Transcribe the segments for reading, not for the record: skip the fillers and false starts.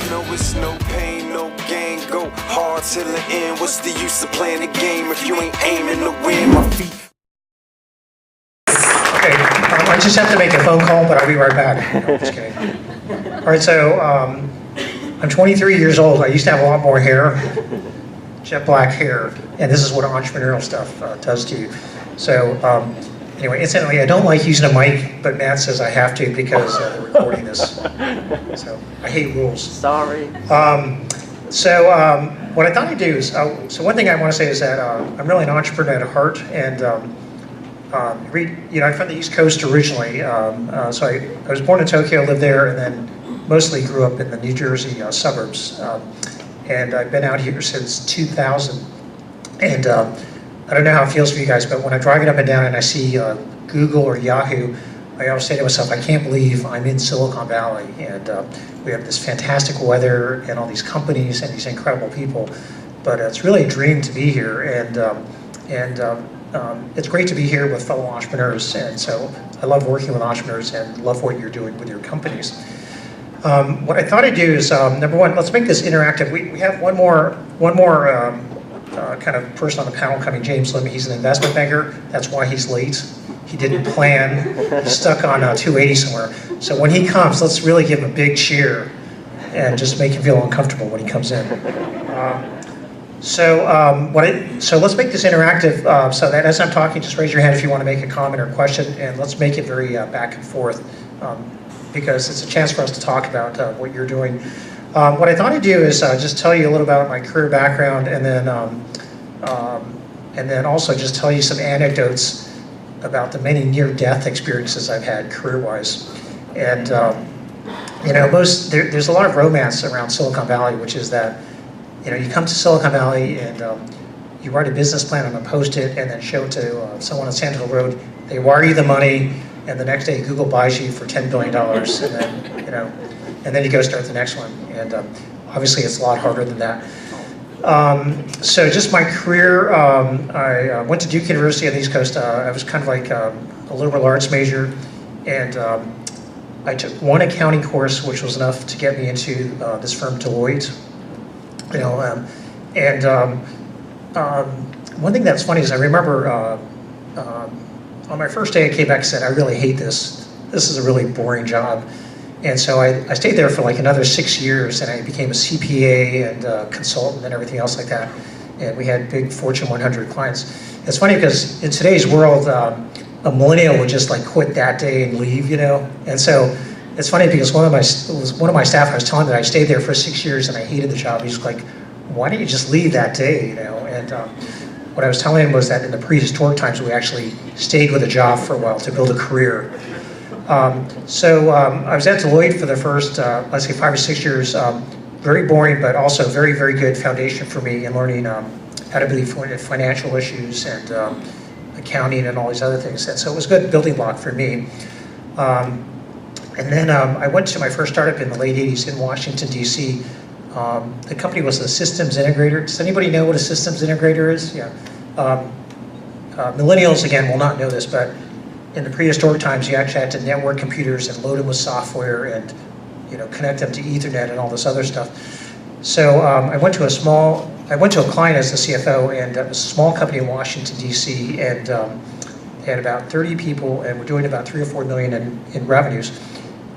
know it's no pain, no gain. Go hard till the end. What's the use of playing the game if you ain't aiming to win? My feet. Okay, I just have to make a phone call, but I'll be right back. No, I'm just kidding. All right, so I'm 23 years old. I used to have a lot more hair, jet black hair, and this is what entrepreneurial stuff does to you. So anyway, incidentally, I don't like using a mic, but Matt says I have to because they're recording this. So I hate rules. Sorry. What I thought I'd do is, so one thing I want to say is that I'm really an entrepreneur at heart, and I'm from the East Coast originally. So I was born in Tokyo, lived there, and then mostly grew up in the New Jersey suburbs. And I've been out here since 2000. And I don't know how it feels for you guys, but when I'm driving up and down and I see Google or Yahoo, I always say to myself, I can't believe I'm in Silicon Valley, and we have this fantastic weather and all these companies and these incredible people. But it's really a dream to be here, and it's great to be here with fellow entrepreneurs. And so I love working with entrepreneurs and love what you're doing with your companies. What I thought I'd do is, number one, let's make this interactive. We have one more kind of person on the panel coming, James Lim. He's an investment banker. That's why he's late. He didn't plan. He's stuck on 280 somewhere. So when he comes, let's really give him a big cheer and just make him feel uncomfortable when he comes in. So let's make this interactive so that as I'm talking, just raise your hand if you want to make a comment or question, and let's make it very back and forth because it's a chance for us to talk about what you're doing. What I thought I'd do is just tell you a little about my career background, and then also just tell you some anecdotes about the many near-death experiences I've had career-wise. And there's a lot of romance around Silicon Valley, which is that you come to Silicon Valley and you write a business plan on a Post-it and then show it to someone on Sand Hill Road. They wire you the money, and the next day Google buys you for $10 billion, and then you go start the next one. And obviously it's a lot harder than that. So just my career, I went to Duke University on the East Coast. I was kind of like a liberal arts major, and I took one accounting course, which was enough to get me into this firm, Deloitte. One thing that's funny is I remember on my first day I came back and said, I really hate this. This is a really boring job. And so I stayed there for like another 6 years, and I became a CPA and consultant and everything else like that. And we had big Fortune 100 clients. It's funny because in today's world, a millennial would just like quit that day and leave, And so it's funny because one of my staff, I was telling him that I stayed there for 6 years and I hated the job. He's like, why don't you just leave that day, And what I was telling him was that in the prehistoric times, we actually stayed with a job for a while to build a career. I was at Deloitte for the first, let's say 5 or 6 years. Very boring, but also very, very good foundation for me in learning how to believe financial issues and accounting and all these other things. And so it was a good building block for me. And then I went to my first startup in the late 80s in Washington, D.C. The company was a systems integrator. Does anybody know what a systems integrator is? Yeah. Millennials, again, will not know this, but in the prehistoric times, you actually had to network computers and load them with software and connect them to Ethernet and all this other stuff. So I went to a client as the CFO, and it was a small company in Washington, D.C., and they had about 30 people, and we're doing about 3 or 4 million in revenues.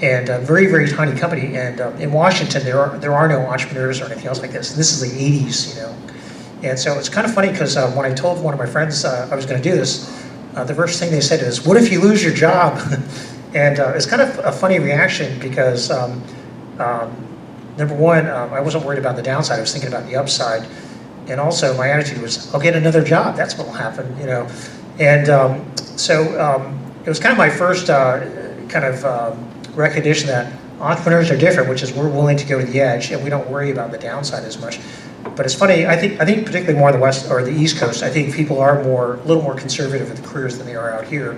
And a very, very tiny company. And in Washington, there are no entrepreneurs or anything else like this. This is the 80s, And so it's kind of funny because when I told one of my friends I was going to do this, the first thing they said is, what if you lose your job? And it's kind of a funny reaction because, number one, I wasn't worried about the downside. I was thinking about the upside. And also my attitude was, I'll get another job. That's what will happen, And it was kind of my first recognition that entrepreneurs are different, which is we're willing to go to the edge and we don't worry about the downside as much. But it's funny, I think particularly more on the West or the East Coast, I think people are a little more conservative with careers than they are out here,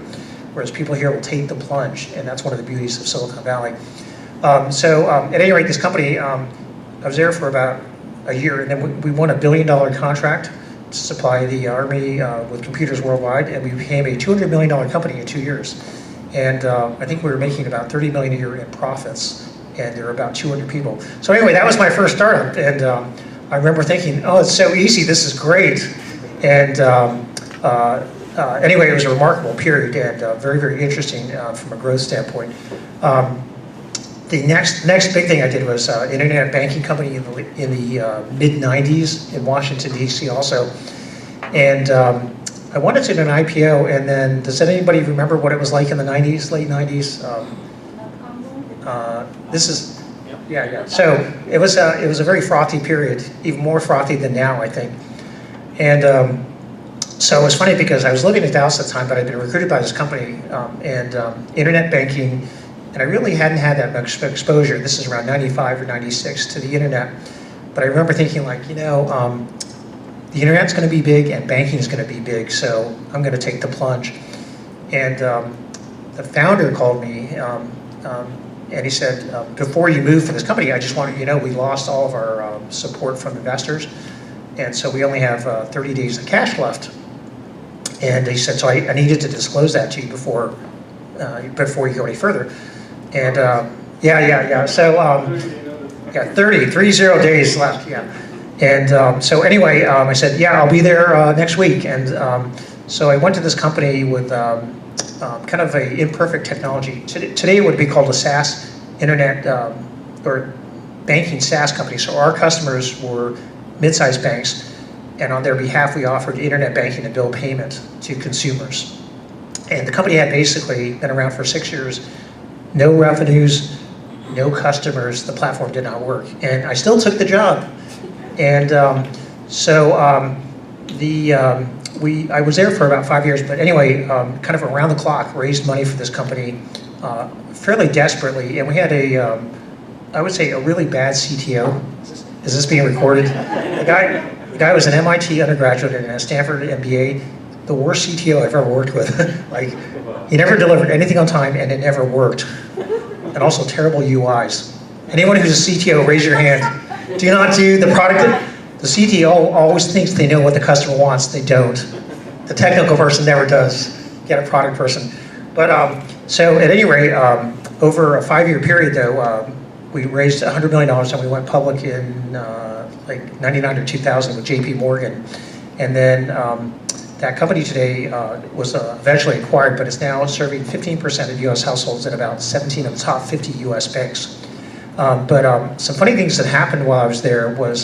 whereas people here will take the plunge, and that's one of the beauties of Silicon Valley. At any rate, this company, I was there for about a year, and then we won $1 billion contract to supply the Army with computers worldwide, and we became a $200 million company in 2 years. And I think we were making about $30 million a year in profits. and there were about 200 people. So anyway, that was my first startup, and I remember thinking, oh, it's so easy, this is great. And anyway, it was a remarkable period and very, very interesting from a growth standpoint. The next big thing I did was internet banking company in the mid-90s in Washington, D.C. also. And I wanted to do an IPO, and then does anybody remember what it was like in the 90s, late 90s? This is, yeah. So it was a very frothy period, even more frothy than now, I think. And so it was funny because I was living in Dallas at the time, but I'd been recruited by this company and internet banking, and I really hadn't had that much exposure. This is around 95 or 96 to the internet. But I remember thinking like, you know, the internet's going to be big and banking is going to be big, so I'm going to take the plunge. And the founder called me and he said, before you move for this company, I just wanted you to know we lost all of our support from investors, and so we only have 30 days of cash left. And he said, so I needed to disclose that to you before you go any further. And yeah. So yeah, 30 days left. Yeah. And so anyway, I said, yeah, I'll be there next week. And so I went to this company with kind of an imperfect technology. Today it would be called a SaaS internet or banking SaaS company. So our customers were mid-sized banks, and on their behalf we offered internet banking and bill payment to consumers. And the company had basically been around for 6 years, no revenues, no customers, the platform did not work. And I still took the job. And I was there for about 5 years, but anyway, kind of around the clock, raised money for this company fairly desperately. And we had I would say a really bad CTO. Is this being recorded? The guy was an MIT undergraduate and a Stanford MBA. The worst CTO I've ever worked with. Like, he never delivered anything on time and it never worked. And also terrible UIs. Anyone who's a CTO, raise your hand. Do not do the product. The CTO always thinks they know what the customer wants. They don't. The technical person never does. Get a product person. But so at any rate, over a 5-year period though, we raised $100 million and we went public in like 99 or 2000 with JP Morgan. And then that company today was eventually acquired, but it's now serving 15% of US households in about 17 of the top 50 US banks. But some funny things that happened while I was there was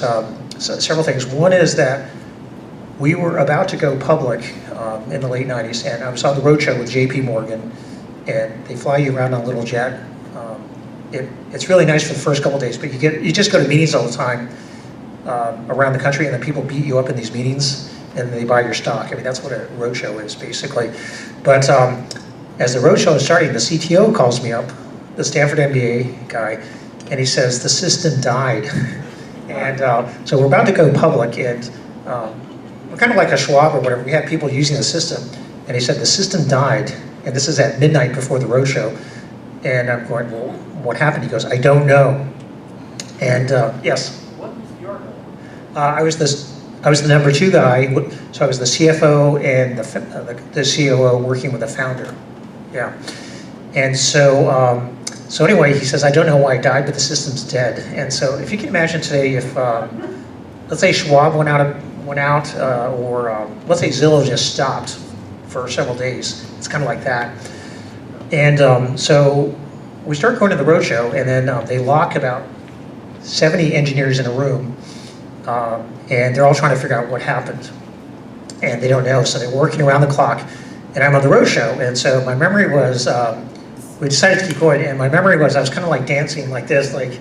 several things. One is that we were about to go public in the late 90s, and I was on the roadshow with JP Morgan, and they fly you around on a little jet. It's really nice for the first couple of days, but you just go to meetings all the time around the country, and then people beat you up in these meetings, and they buy your stock. I mean, that's what a roadshow is, basically. But as the roadshow is starting, the CTO calls me up, the Stanford MBA guy, and he says, the system died. And so we're about to go public, and we're kind of like a Schwab or whatever. We had people using the system, and he said, the system died, and this is at midnight before the roadshow. And I'm going, well, what happened? He goes, I don't know. And yes? What was your role? I was the number 2 guy, so I was the CFO and the COO working with the founder. Yeah. And so, so anyway, he says, I don't know why it died, but the system's dead. And so if you can imagine today, if, let's say Schwab went out, or let's say Zillow just stopped for several days. It's kind of like that. And so we start going to the roadshow, and then they lock about 70 engineers in a room, and they're all trying to figure out what happened. And they don't know, so they're working around the clock. And I'm on the roadshow, and so my memory was, we decided to keep going, and my memory was I was kind of like dancing like this, like,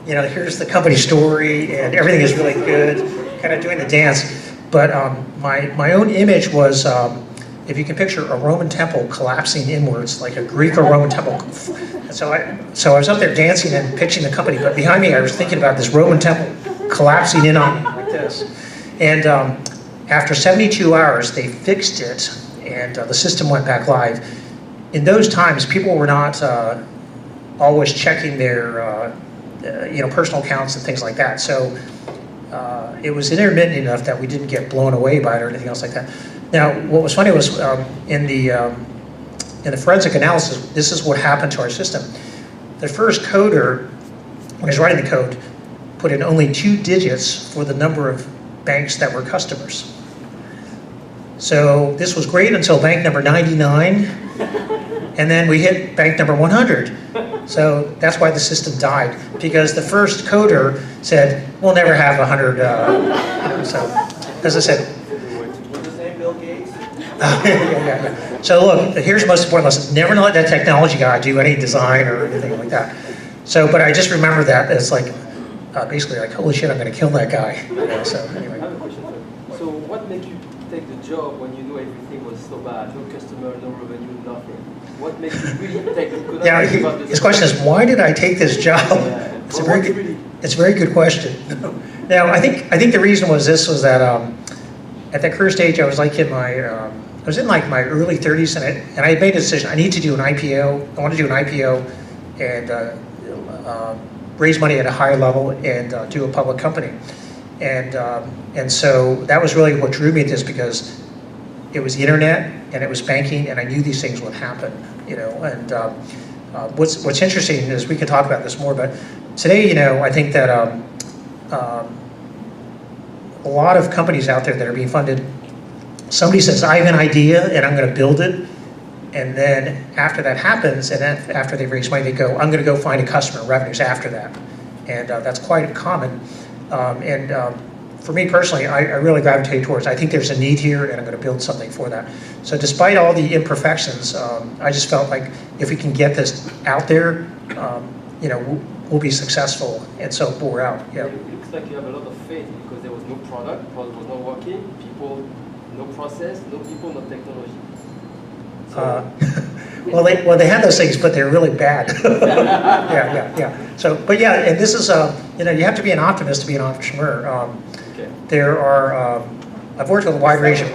you know, here's the company story, and everything is really good, kind of doing the dance. But my own image was, if you can picture a Roman temple collapsing inwards, like a Greek or Roman temple. And so I was up there dancing and pitching the company, but behind me I was thinking about this Roman temple collapsing in on me like this. And after 72 hours, they fixed it, and the system went back live. In those times, people were not always checking their personal accounts and things like that. So it was intermittent enough that we didn't get blown away by it or anything else like that. Now, what was funny was in the forensic analysis, this is what happened to our system. The first coder when I was writing the code, put in only 2 digits for the number of banks that were customers. So this was great until bank number 99, and then we hit bank number 100. So that's why the system died, because the first coder said, we'll never have 100, so as I said. Was his name Bill Gates? Yeah. So look, here's the most important lesson. Never let that technology guy do any design or anything like that. So, but I just remember that as like, basically like, holy shit, I'm gonna kill that guy. So anyway. I have a question, sir. So what made you take the job when you knew everything was so bad? No customer, no revenue, nothing. What makes you really take it? Yeah, his question is, why did I take this job? Yeah. It's a very good question. Now, I think the reason was this, was that at that career stage, I was like in my, I was in like my early 30s, and I had made a decision. I need to do an IPO. I want to do an IPO and raise money at a higher level and do a public company. And so that was really what drew me to this, because it was the internet and it was banking, and I knew these things would happen, you know. And what's interesting is, we can talk about this more, but today, you know, I think that a lot of companies out there that are being funded, somebody says, I have an idea and I'm going to build it, and then after that happens, and then after they've raised money, they go, I'm going to go find a customer, revenues after that. And that's quite common. For me personally, I really gravitate towards, I think there's a need here, and I'm going to build something for that. So despite all the imperfections, I just felt like if we can get this out there, you know, we'll be successful, and so we're out. Yeah. It looks like you have a lot of faith, because there was no product was not working, people, no process, no people, no technology. So, well, they had those things, but they're really bad. Yeah. So, but yeah, and this is, you know, you have to be an optimist to be an entrepreneur. okay. There are, I've worked with a wide range of,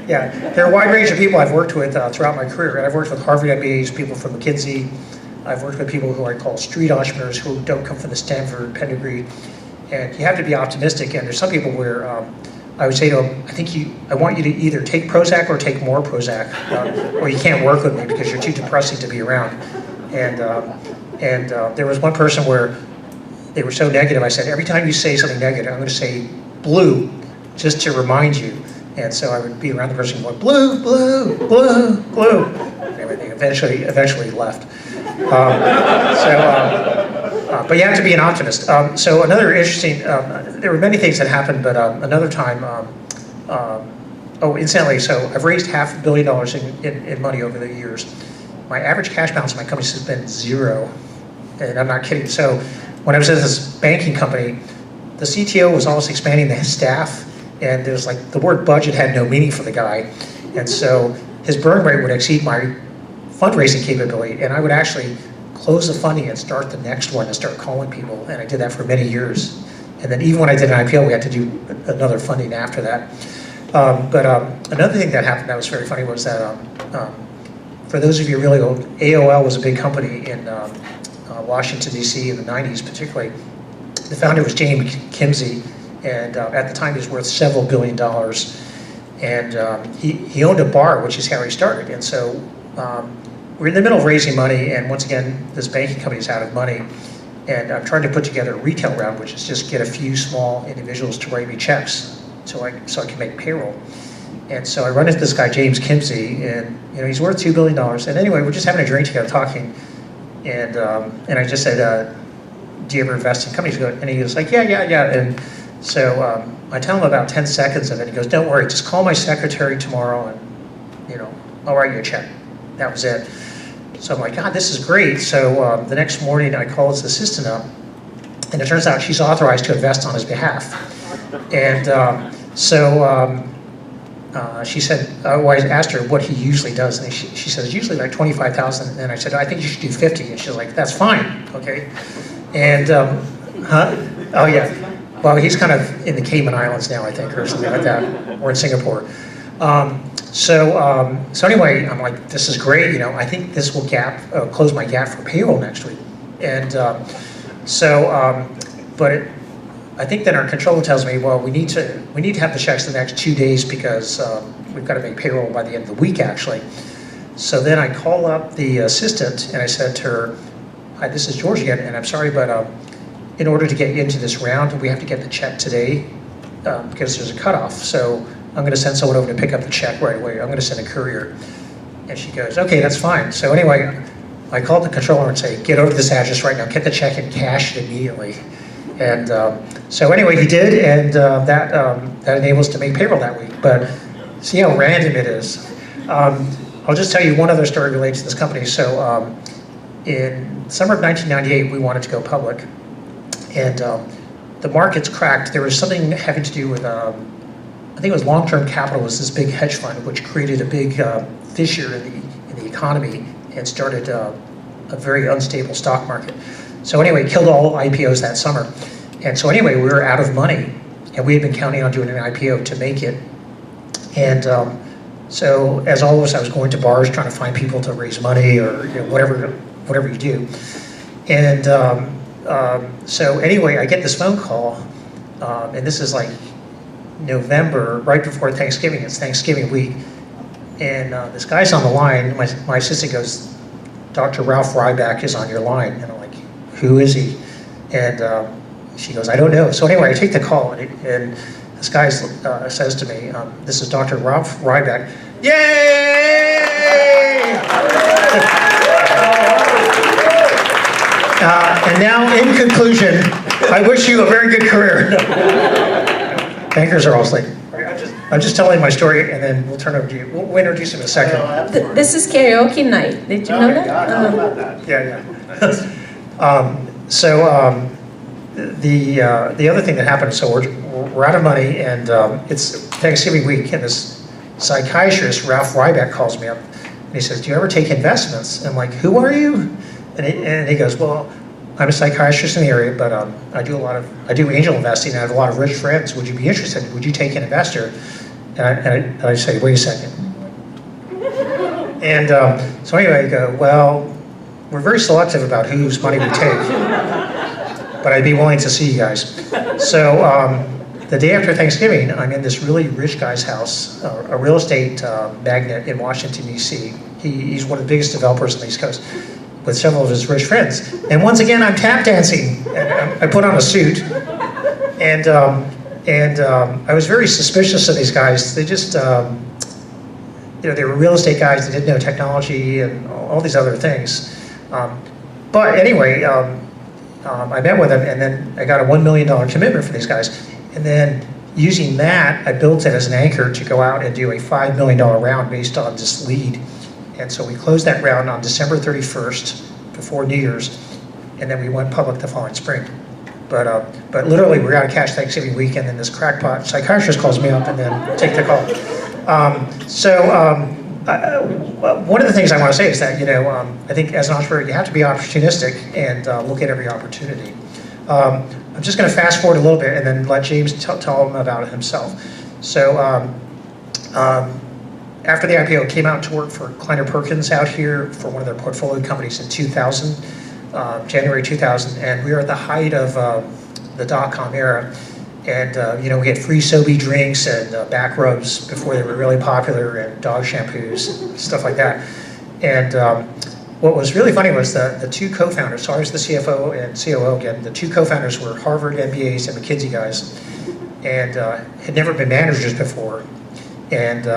yeah, there are a wide range of people I've worked with throughout my career. And I've worked with Harvard MBAs, people from McKinsey. I've worked with people who I call street entrepreneurs, who don't come from the Stanford pedigree. And you have to be optimistic. And there's some people where I would say to them, I want you to either take Prozac or take more Prozac, or you can't work with me because you're too depressing to be around. And there was one person where they were so negative. I said, every time you say something negative, I'm going to say blue, just to remind you. And so I would be around the person going, blue, blue, blue, blue. And everything eventually left. But you have to be an optimist. So another interesting, there were many things that happened, but another time, incidentally, so I've raised $500 million in money over the years. My average cash balance in my company has been 0, and I'm not kidding. So when I was at this banking company, the CTO was always expanding the staff, and there's like, the word budget had no meaning for the guy. And so his burn rate would exceed my fundraising capability, and I would actually close the funding and start the next one and start calling people, and I did that for many years. And then even when I did an IPO, we had to do another funding after that. But another thing that happened that was very funny was that, for those of you really old, AOL was a big company in Washington, D.C. in the 90s particularly. The founder was James Kimsey, and at the time he was worth several $billion. And he owned a bar, which is how he started. And so we're in the middle of raising money, and once again, this banking company is out of money. And I'm trying to put together a retail round, which is just get a few small individuals to write me checks so I can make payroll. And so I run into this guy, James Kimsey, and you know, he's worth $2 billion. And anyway, we're just having a drink together talking. And I just said, do you ever invest in companies? And he was like, yeah. And so I tell him about 10 seconds of it. He goes, don't worry, just call my secretary tomorrow, and you know, I'll write you a check. That was it. So I'm like, God, this is great. So the next morning I call his assistant up, and it turns out she's authorized to invest on his behalf. And she said, I asked her what he usually does, and she says, usually like 25,000. And I said, I think you should do 50. And she's like, that's fine, okay. And, oh yeah. Well, he's kind of in the Cayman Islands now, I think, or something like that, or in Singapore. So anyway, I'm like, this is great, you know, I think this will close my gap for payroll next week. And I think then our controller tells me, well, we need to have the checks the next 2 days because we've got to make payroll by the end of the week, actually. So then I call up the assistant and I said to her, hi, this is George again, and I'm sorry, but in order to get into this round, we have to get the check today because there's a cutoff. So I'm going to send someone over to pick up the check right away. I'm going to send a courier. And she goes, okay, that's fine. So anyway, I called the controller and say, get over to this address right now, get the check and cash it immediately. And so anyway, he did, and that enables us to make payroll that week. But see how random it is. I'll just tell you one other story related to this company. So in summer of 1998, we wanted to go public. And the markets cracked. There was something having to do with, I think it was Long-Term Capital was this big hedge fund, which created a big fissure in the economy and started a very unstable stock market. So anyway, killed all IPOs that summer. And so anyway, we were out of money, and we had been counting on doing an IPO to make it. And so as always, I was going to bars trying to find people to raise money or whatever you do. And so anyway, I get this phone call, and this is like November, right before Thanksgiving. It's Thanksgiving week. And this guy's on the line. My assistant goes, Dr. Ralph Ryback is on your line. And I'm like, who is he? And she goes, I don't know. So anyway, I take the call, and this guy says to me, this is Dr. Ralph Ryback. Yay! And now, in conclusion, I wish you a very good career. Bankers are always like, I'm just telling my story, and then we'll turn over to you. We'll introduce him in a second. This is karaoke night. Did you know that? God, how about that? Yeah. The other thing that happened, so we're out of money, and it's Thanksgiving week, and this psychiatrist, Ralph Ryback, calls me up, and he says, do you ever take investments? And I'm like, who are you? And he goes, well, I'm a psychiatrist in the area, but I do angel investing, and I have a lot of rich friends. Would you be interested? Would you take an investor? And I say, wait a second. And so anyway, I go, well, we're very selective about whose money we take, but I'd be willing to see you guys. So the day after Thanksgiving, I'm in this really rich guy's house, a real estate magnate in Washington, D.C. He's one of the biggest developers on the East Coast, with several of his rich friends. And once again, I'm tap dancing. And I put on a suit. And I was very suspicious of these guys. They just, they were real estate guys. They didn't know technology and all these other things. But anyway, I met with them, and then I got a $1 million commitment for these guys. And then using that, I built it as an anchor to go out and do a $5 million round based on this lead. And so we closed that round on December 31st, before New Year's, and then we went public the following spring. But literally, we were out of cash Thanksgiving week, and then this crackpot psychiatrist calls me up and then take the call. One of the things I want to say is that, I think as an entrepreneur, you have to be opportunistic and look at every opportunity. I'm just going to fast forward a little bit and then let James tell him about it himself. So after the IPO, came out to work for Kleiner Perkins out here for one of their portfolio companies in 2000, January 2000, and we were at the height of the dot-com era. And we had free Sobe drinks and back rubs before they were really popular, and dog shampoos, stuff like that. And what was really funny was the two co-founders, so I was the CFO and COO again, the two co-founders were Harvard MBAs and McKinsey guys, and had never been managers before. And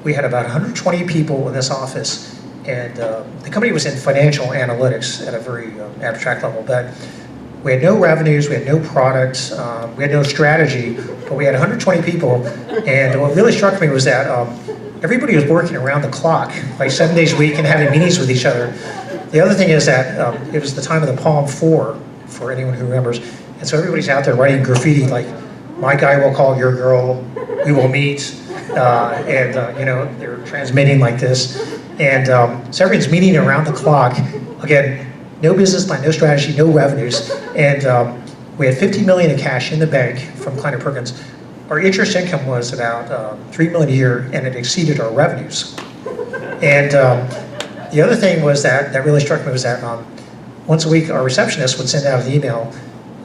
we had about 120 people in this office, and the company was in financial analytics at a very abstract level, but we had no revenues, we had no products, we had no strategy, but we had 120 people, and what really struck me was that everybody was working around the clock, like 7 days a week, and having meetings with each other. The other thing is that it was the time of the Palm 4, for anyone who remembers, and so everybody's out there writing graffiti like, my guy will call your girl, we will meet, and they're transmitting like this. And so everyone's meeting around the clock. Again, no business plan, no strategy, no revenues. And we had $50 million in cash in the bank from Kleiner Perkins. Our interest income was about $3 million a year, and it exceeded our revenues. And the other thing was that really struck me was that once a week, our receptionist would send out an email,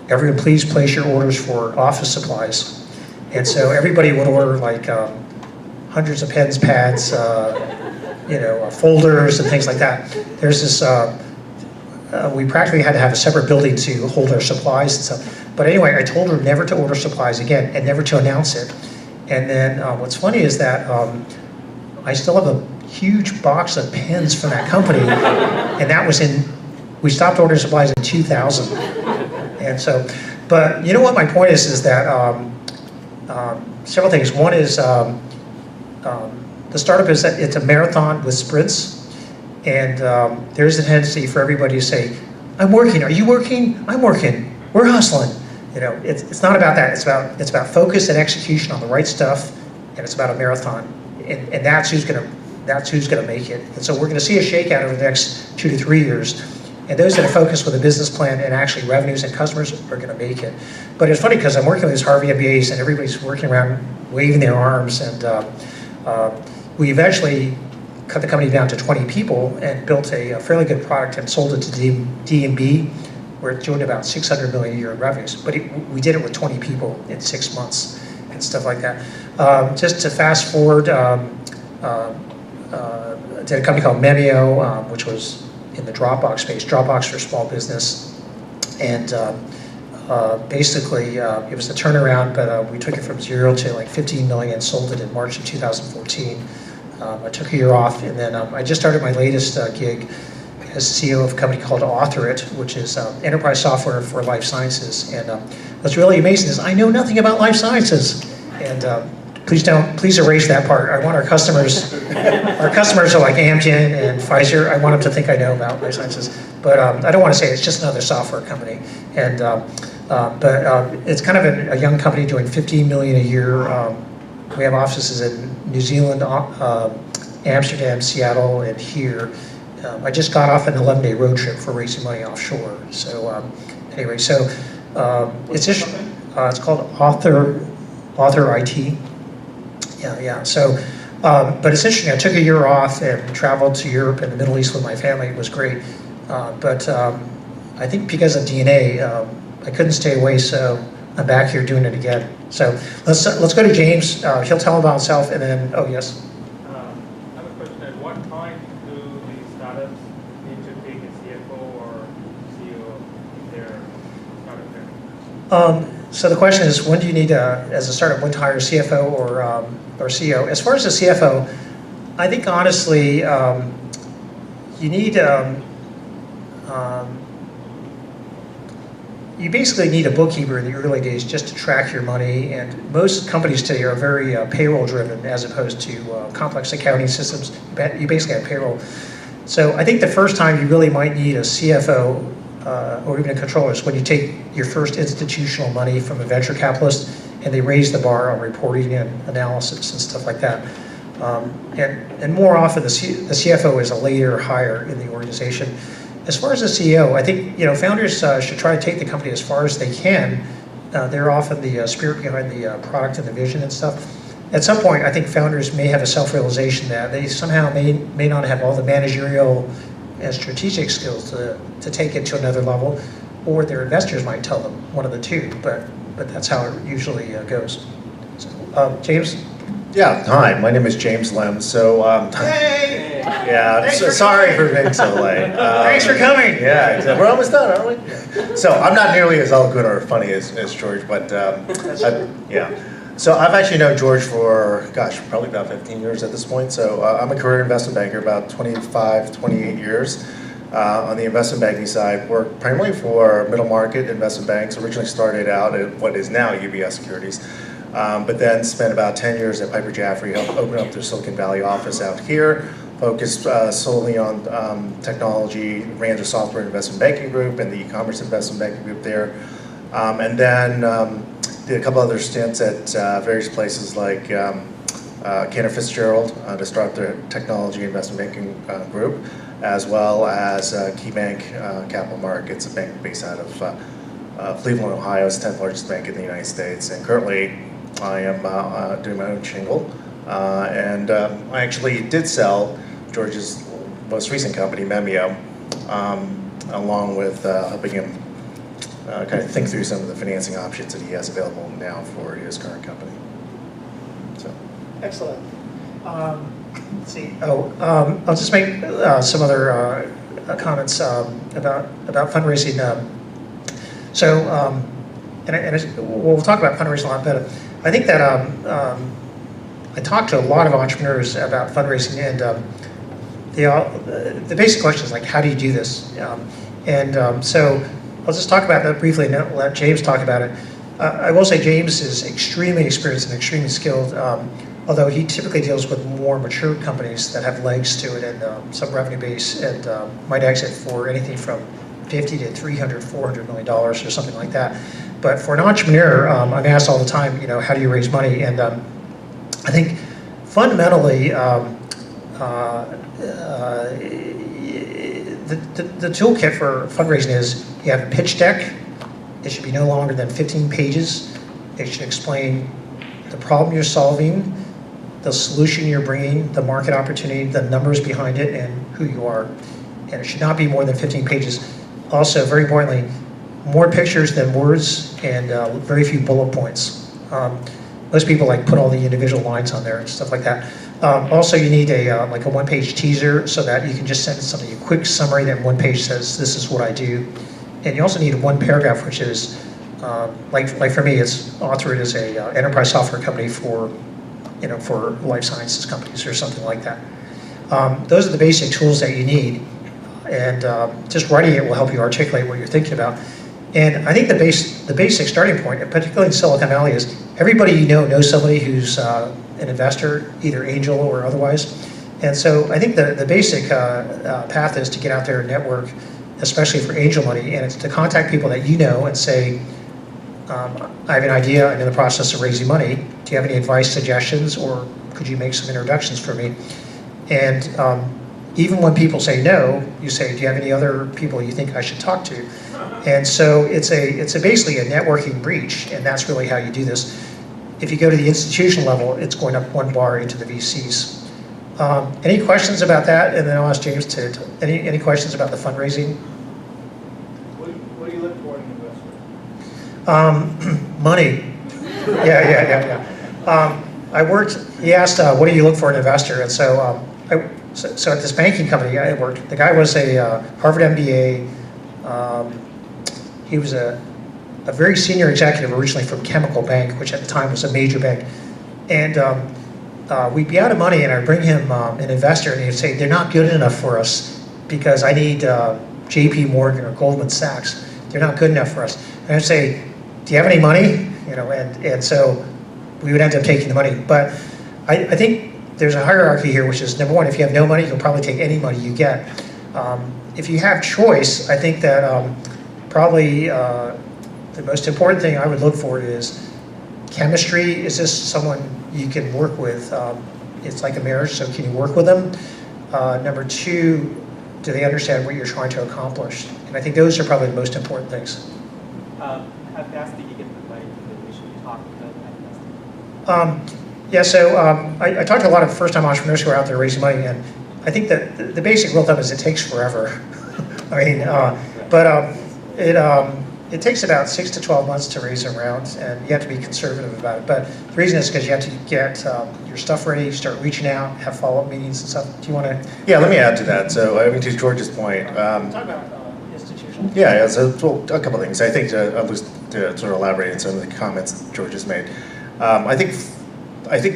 everyone please place your orders for office supplies. And so everybody would order like hundreds of pens, pads, folders and things like that. There's this we practically had to have a separate building to hold our supplies and stuff. But anyway, I told her never to order supplies again and never to announce it. And then what's funny is that I still have a huge box of pens from that company, and that was we stopped ordering supplies in 2000. And so, but you know what my point is that several things. One is the startup is that it's a marathon with sprints. And there's a tendency for everybody to say, I'm working, are you working? I'm working, we're hustling. You know, it's not about that, it's about focus and execution on the right stuff, and it's about a marathon. And that's who's gonna make it. And so we're gonna see a shakeout over the next 2 to 3 years. And those that are focused with a business plan and actually revenues and customers are gonna make it. But it's funny because I'm working with these Harvey MBAs and everybody's working around waving their arms, and we eventually cut the company down to 20 people and built a fairly good product and sold it to D&B. We're doing about 600 million a year in revenues, but we did it with 20 people in 6 months and stuff like that. Just to fast forward, did a company called Memio, which was in the Dropbox space, Dropbox for small business. And basically, it was the turnaround, but we took it from 0 to like 15 million, sold it in March of 2014. I took a year off, and then I just started my latest gig as CEO of a company called Author It, which is enterprise software for life sciences. And what's really amazing is I know nothing about life sciences. And please erase that part. I want our customers are like Amgen and Pfizer. I want them to think I know about life sciences, but I don't want to say it's just another software company. And but it's kind of a young company doing 15 million a year. We have offices in New Zealand, Amsterdam, Seattle, and here. I just got off an 11-day road trip for raising money offshore. So anyway, so it's called Author IT. Yeah. So, but it's interesting. I took a year off and traveled to Europe and the Middle East with my family. It was great. But I think because of DNA, I couldn't stay away. So I'm back here doing it again. So let's go to James. He'll tell about himself, and then yes. I have a question. At what point do the startups need to take a CFO or CEO in their startup? So the question is, when do you need as a startup, when to hire a CFO or CEO? As far as the CFO, I think honestly, you need. You basically need a bookkeeper in the early days just to track your money, and most companies today are very payroll driven as opposed to complex accounting systems. You basically have payroll. So I think the first time you really might need a CFO or even a controller is when you take your first institutional money from a venture capitalist and they raise the bar on reporting and analysis and stuff like that. And more often the CFO is a later hire in the organization. As far as the CEO, I think founders should try to take the company as far as they can. They're often the spirit behind the product and the vision and stuff. At some point, I think founders may have a self-realization that they somehow may not have all the managerial and strategic skills to take it to another level, or their investors might tell them, one of the two. But that's how it usually goes. So, James. Yeah, hi, my name is James Lim. So, Hey! Yeah, sorry for being so late. Thanks for coming. Yeah, we're almost done, aren't we? So, I'm not nearly as eloquent or funny as George, but yeah. So, I've actually known George for, probably about 15 years at this point. So, I'm a career investment banker, about 25, 28 years. On the investment banking side, worked primarily for middle market investment banks. Originally started out at what is now UBS Securities. But then spent about 10 years at Piper Jaffray, helped open up their Silicon Valley office out here, focused solely on technology, ran the software investment banking group and the e-commerce investment banking group there. And then did a couple other stints at various places like Cantor Fitzgerald to start their technology investment banking group, as well as KeyBank Capital Markets, a bank based out of Cleveland, Ohio. It's the 10th largest bank in the United States. And currently, I am doing my own shingle, and I actually did sell George's most recent company, Memio, along with helping him kind of think through some of the financing options that he has available now for his current company. So, excellent. Let's see. I'll just make some other comments about fundraising. We'll talk about fundraising a lot better. I think that I talked to a lot of entrepreneurs about fundraising, and the basic question is like, how do you do this? So I'll just talk about that briefly and then let James talk about it. I will say James is extremely experienced and extremely skilled, although he typically deals with more mature companies that have legs to it and some revenue base, and might exit for anything from $50 to $300, $400 million or something like that. But for an entrepreneur, I'm asked all the time, how do you raise money? And I think fundamentally, the toolkit for fundraising is you have a pitch deck. It should be no longer than 15 pages. It should explain the problem you're solving, the solution you're bringing, the market opportunity, the numbers behind it, and who you are. And it should not be more than 15 pages. Also, very importantly, more pictures than words, and very few bullet points. Most people put all the individual lines on there and stuff like that. Also, you need a one-page teaser so that you can just send somebody a quick summary that one page says, this is what I do. And you also need one paragraph, which is, like for me, it's authored as a enterprise software company for life sciences companies or something like that. Those are the basic tools that you need, and just writing it will help you articulate what you're thinking about. And I think the basic starting point, and particularly in Silicon Valley, is everybody knows somebody who's an investor, either angel or otherwise. And so I think the basic path is to get out there and network, especially for angel money, and it's to contact people that you know and say, I have an idea, I'm in the process of raising money. Do you have any advice, suggestions, or could you make some introductions for me? And even when people say no, you say, do you have any other people you think I should talk to? And so it's basically a networking breach, and that's really how you do this. If you go to the institutional level, it's going up one bar into the VCs. Any questions about that? And then I'll ask James any questions about the fundraising? What do you look for in an investor? Money. Yeah. He asked, what do you look for in an investor? And so, so at this banking company I worked, the guy was a Harvard MBA. He was a very senior executive originally from Chemical Bank, which at the time was a major bank. And we'd be out of money, and I'd bring him an investor, and he'd say, they're not good enough for us because I need JP Morgan or Goldman Sachs. They're not good enough for us. And I'd say, do you have any money? And so we would end up taking the money. But I think there's a hierarchy here, which is, number one, if you have no money, you'll probably take any money you get. If you have choice, I think that probably the most important thing I would look for is chemistry. Is this someone you can work with? It's like a marriage, so can you work with them? Number two, do they understand what you're trying to accomplish? And I think those are probably the most important things. How fast did you get the money from the initial talk about that? I talked to a lot of first-time entrepreneurs who are out there raising money, and I think that the basic rule of thumb is it takes forever. It takes about 6 to 12 months to raise a round, and you have to be conservative about it. But the reason is because you have to get your stuff ready, start reaching out, have follow-up meetings and stuff. Do you want to? Yeah, let me add to that. So, to George's point. Talk about institutions. Yeah, so a couple of things. I think to sort of elaborate on some of the comments George has made. I think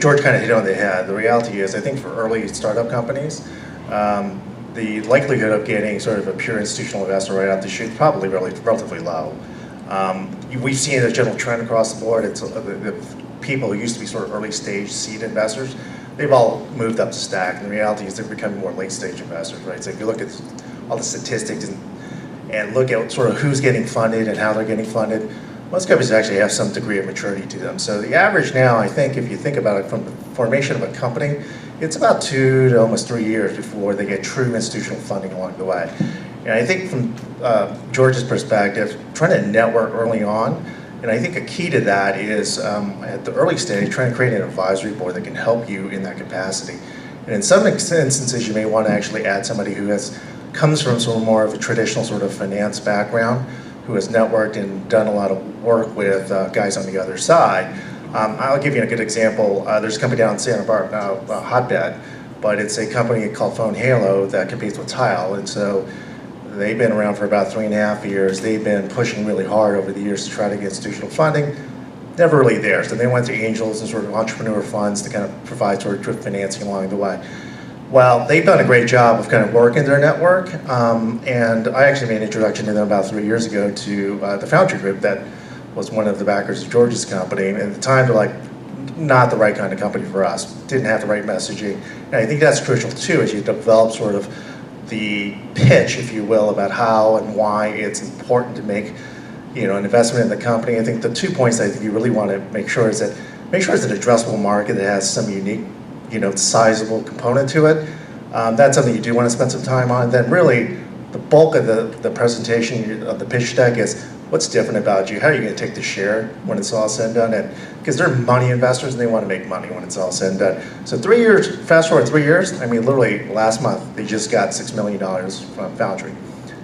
George kind of hit it on the head. The reality is, I think for early startup companies, the likelihood of getting sort of a pure institutional investor right out the chute is probably relatively low. We've seen a general trend across the board. It's the people who used to be sort of early stage seed investors, they've all moved up the stack. And the reality is they're becoming more late stage investors, right? So if you look at all the statistics and look at sort of who's getting funded and how they're getting funded, most companies actually have some degree of maturity to them. So the average now, I think, if you think about it from the formation of a company, it's about 2 to almost 3 years before they get true institutional funding along the way. And I think from George's perspective, trying to network early on, and I think a key to that is at the early stage, trying to create an advisory board that can help you in that capacity. And in some instances, you may want to actually add somebody who comes from sort of more of a traditional sort of finance background, who has networked and done a lot of work with guys on the other side. I'll give you a good example. There's a company down in Santa Barbara, Hotbed, but it's a company called Phone Halo that competes with Tile. And so They've been around for about 3.5 years. They've been pushing really hard over the years to try to get institutional funding. Never really there. So they went to angels and sort of entrepreneur funds to kind of provide sort of drip financing along the way. Well, they've done a great job of kind of working their network. And I actually made an introduction to them about 3 years ago to the Foundry Group that was one of the backers of George's company. And at the time, they're like, not the right kind of company for us. Didn't have the right messaging. And I think that's crucial too, as you develop sort of the pitch, if you will, about how and why it's important to make, an investment in the company. I think the 2 points I think you really want to make sure is that it's an addressable market that has some unique, sizable component to it. That's something you do want to spend some time on. Then really, the bulk of the presentation of the pitch deck is what's different about you. How are you going to take the share when it's all said and done? And because they're money investors and they want to make money when it's all said and done. So 3 years, fast forward 3 years, literally last month, they just got $6 million from Foundry.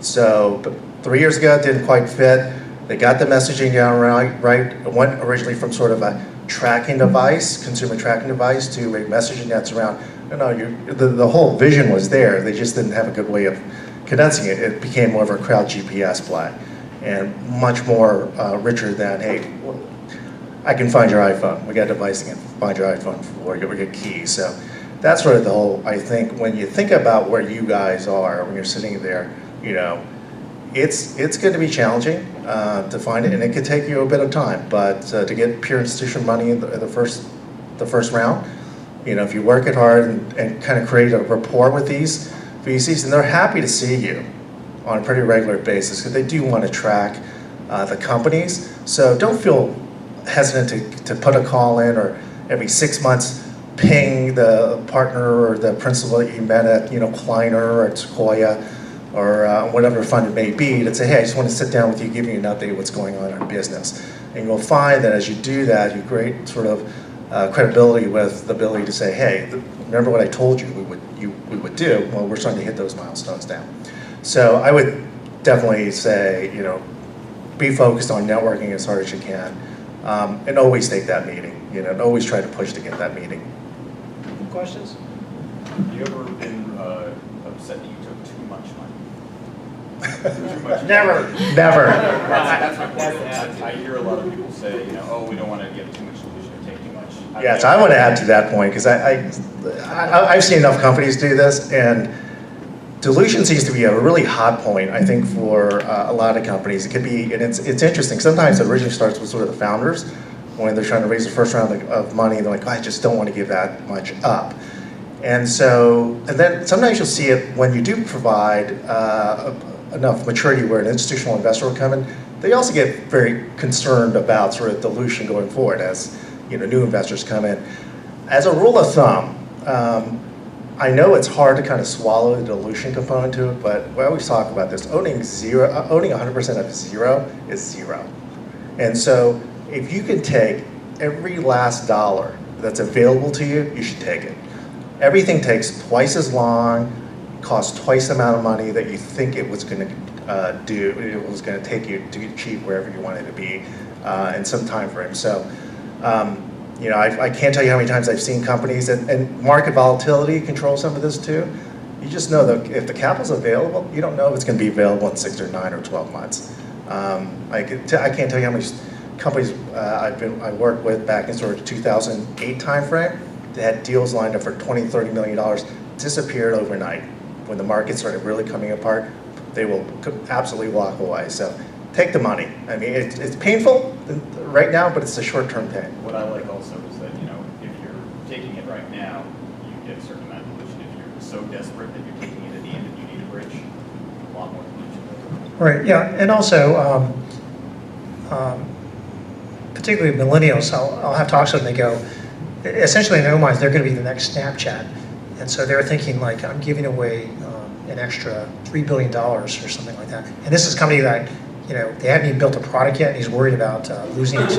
So 3 years ago, it didn't quite fit. They got the messaging down right. It went originally from sort of a tracking device, consumer tracking device, to a messaging that's around, the whole vision was there. They just didn't have a good way of condensing it. It became more of a crowd GPS play and much more richer than, hey, I can find your iPhone. We got a device that can find your iPhone for you. We get keys. So that's sort of the whole, I think, when you think about where you guys are, when you're sitting there, it's going to be challenging to find it, and it could take you a bit of time. But to get pure institutional money in the first round, if you work it hard and kind of create a rapport with these VCs, and they're happy to see you on a pretty regular basis because they do want to track the companies. So don't feel hesitant to put a call in, or every 6 months ping the partner or the principal that you met at Kleiner or Sequoia or whatever fund it may be, to say, hey, I just want to sit down with you, give you an update of what's going on in our business. And you'll find that as you do that, you create sort of credibility with the ability to say, hey, remember what I told you we would do? Well, we're starting to hit those milestones now. So I would definitely say, be focused on networking as hard as you can, and always take that meeting, and always try to push to get that meeting. Questions? Have you ever been upset that you took too much money? Never. That's my point. I hear a lot of people say, oh, we don't want to give too much solution or take too much. Yes, I want to add to that point because I've seen enough companies do this, and dilution seems to be a really hot point, I think, for a lot of companies. It could be, and it's interesting. Sometimes it originally starts with sort of the founders when they're trying to raise the first round of money. They're like, oh, I just don't want to give that much up. And then sometimes you'll see it when you do provide enough maturity where an institutional investor will come in. They also get very concerned about sort of dilution going forward as new investors come in. As a rule of thumb, I know it's hard to kind of swallow the dilution component to it, but we always talk about this. Owning 100% of zero is zero. And so if you can take every last dollar that's available to you, you should take it. Everything takes twice as long, costs twice the amount of money that you think it was going to take you to achieve wherever you wanted to be in some time frame. So, I can't tell you how many times I've seen companies, and market volatility controls some of this too. You just know that if the capital's available, you don't know if it's going to be available in 6 or 9 or 12 months. I can't tell you how many companies I worked with back in sort of 2008 timeframe. They had deals lined up for $20, $30 million, disappeared overnight. When the market started really coming apart, they will absolutely walk away. So take the money. I mean, it's painful right now, but it's a short-term pain. What I like also is that, if you're taking it right now, you get a certain amount of dilution. If you're so desperate that you're taking it at the end and you need a bridge, a lot more dilution. Right, yeah, and also, particularly millennials, I'll have talks with them, they go, essentially in their minds, they're going to be the next Snapchat. And so they're thinking like, I'm giving away an extra $3 billion or something like that. And this is a company that, they haven't even built a product yet, and he's worried about losing it,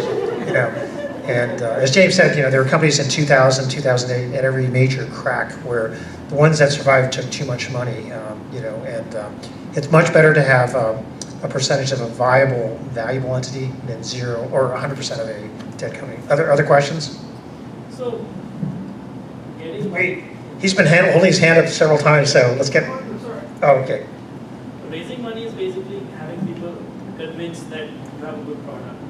And as James said, there were companies in 2000, 2008, at every major crack where the ones that survived took too much money, and it's much better to have a percentage of a viable, valuable entity than 0 or 100% of a dead company. Other questions? So, Wait, he's been holding his hand up several times, so let's get. I'm sorry. Oh, okay. raising money is basically having people convinced that you have a good product.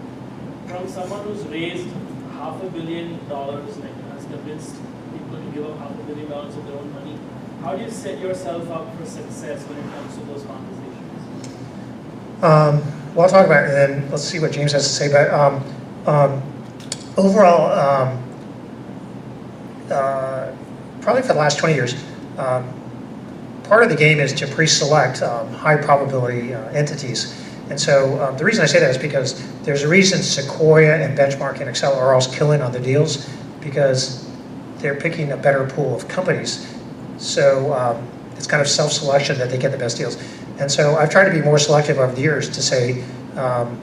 From someone who's raised $500 million, like has convinced people to give up $500 million of their own money, how do you set yourself up for success when it comes to those conversations? Well, I'll talk about it, and then let's see what James has to say. But overall, probably for the last 20 years, part of the game is to pre-select high probability entities. And so the reason I say that is because there's a reason Sequoia and Benchmark and Excel are all killing on the deals, because they're picking a better pool of companies. So it's kind of self-selection that they get the best deals. And so I've tried to be more selective over the years to say, I'm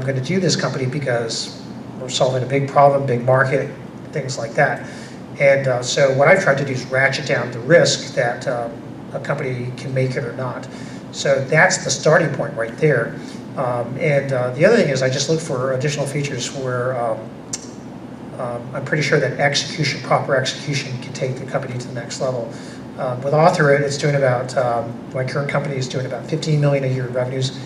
going to do this company because we're solving a big problem, big market, things like that. And so what I've tried to do is ratchet down the risk that a company can make it or not. So that's the starting point right there. The other thing is I just look for additional features where I'm pretty sure that proper execution can take the company to the next level. With Author, it's doing about, my current company is doing about 15 million a year in revenues.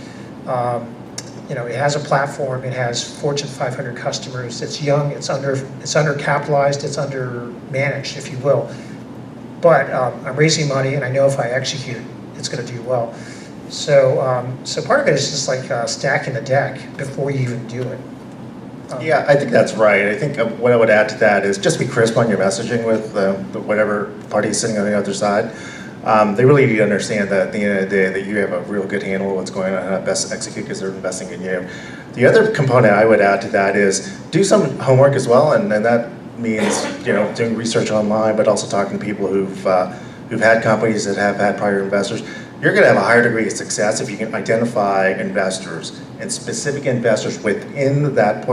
It has a platform, it has Fortune 500 customers, it's young, it's undercapitalized, it's under-managed, if you will. But I'm raising money, and I know if I execute, it's going to do well. So, so part of it is just like stacking the deck before you even do it. Yeah, I think that's right. I think what I would add to that is just be crisp on your messaging with whatever party is sitting on the other side. They really need to understand that at the end of the day that you have a real good handle on what's going on and how to best execute because they're investing in you. The other component I would add to that is do some homework as well, and that means doing research online, but also talking to people who've had companies that have had prior investors. You're going to have a higher degree of success if you can identify investors and specific investors within that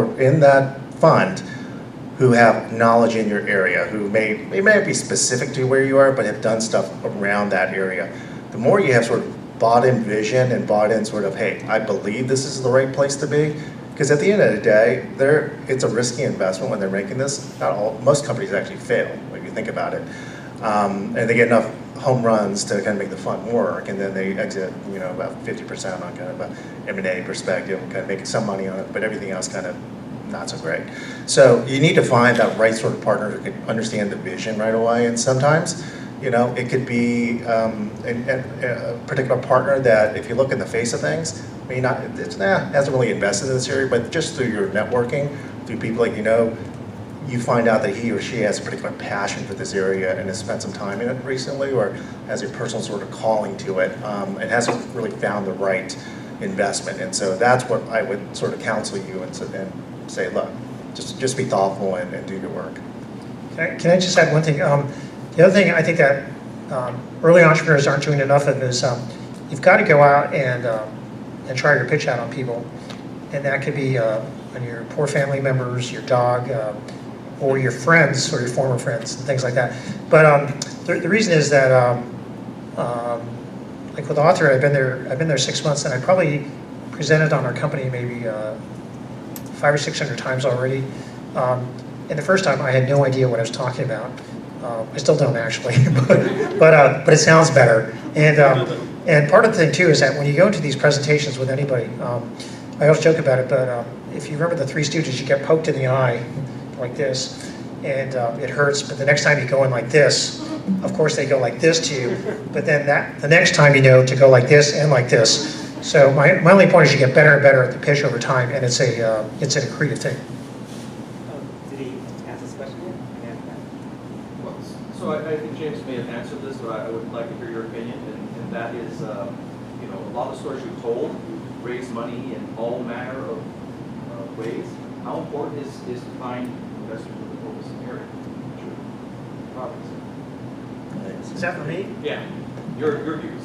fund who have knowledge in your area, who may not be specific to where you are, but have done stuff around that area. The more you have sort of bought in vision and bought in sort of, hey, I believe this is the right place to be, because at the end of the day, it's a risky investment when they're making this. Most companies actually fail, if you think about it. And they get enough home runs to kind of make the fund work, and then they exit, about 50% on kind of a M&A perspective, and kind of making some money on it, but everything else kind of not so great. So you need to find that right sort of partner who can understand the vision right away, and sometimes, it could be a particular partner that if you look in the face of things, hasn't really invested in this area, but just through your networking, through people like you find out that he or she has a particular passion for this area and has spent some time in it recently, or has a personal sort of calling to it, and hasn't really found the right investment. And so that's what I would sort of counsel you and say, look, just be thoughtful and do your work. Can I just add one thing? The other thing I think that early entrepreneurs aren't doing enough of is you've got to go out and try your pitch out on people. And that could be on your poor family members, your dog, or your friends, or your former friends, and things like that. But the reason is that, like with Author, I've been there 6 months, and I probably presented on our company maybe 500 or 600 times already. And the first time, I had no idea what I was talking about. I still don't actually, but it sounds better. And part of the thing too is that when you go into these presentations with anybody, I always joke about it, but if you remember the Three Stooges, you get poked in the eye like this, and it hurts. But the next time you go in like this, of course they go like this to you. But then the next time to go like this and like this. So my only point is you get better and better at the pitch over time, and it's an accretive thing. Did he ask this question yet? Well, so I think James may have answered this, but I would like to hear your opinion, and that is, a lot of stories you've told, you've raised money in all manner of ways. How important is to find investors with a focus area? Is that for me? Yeah, your views.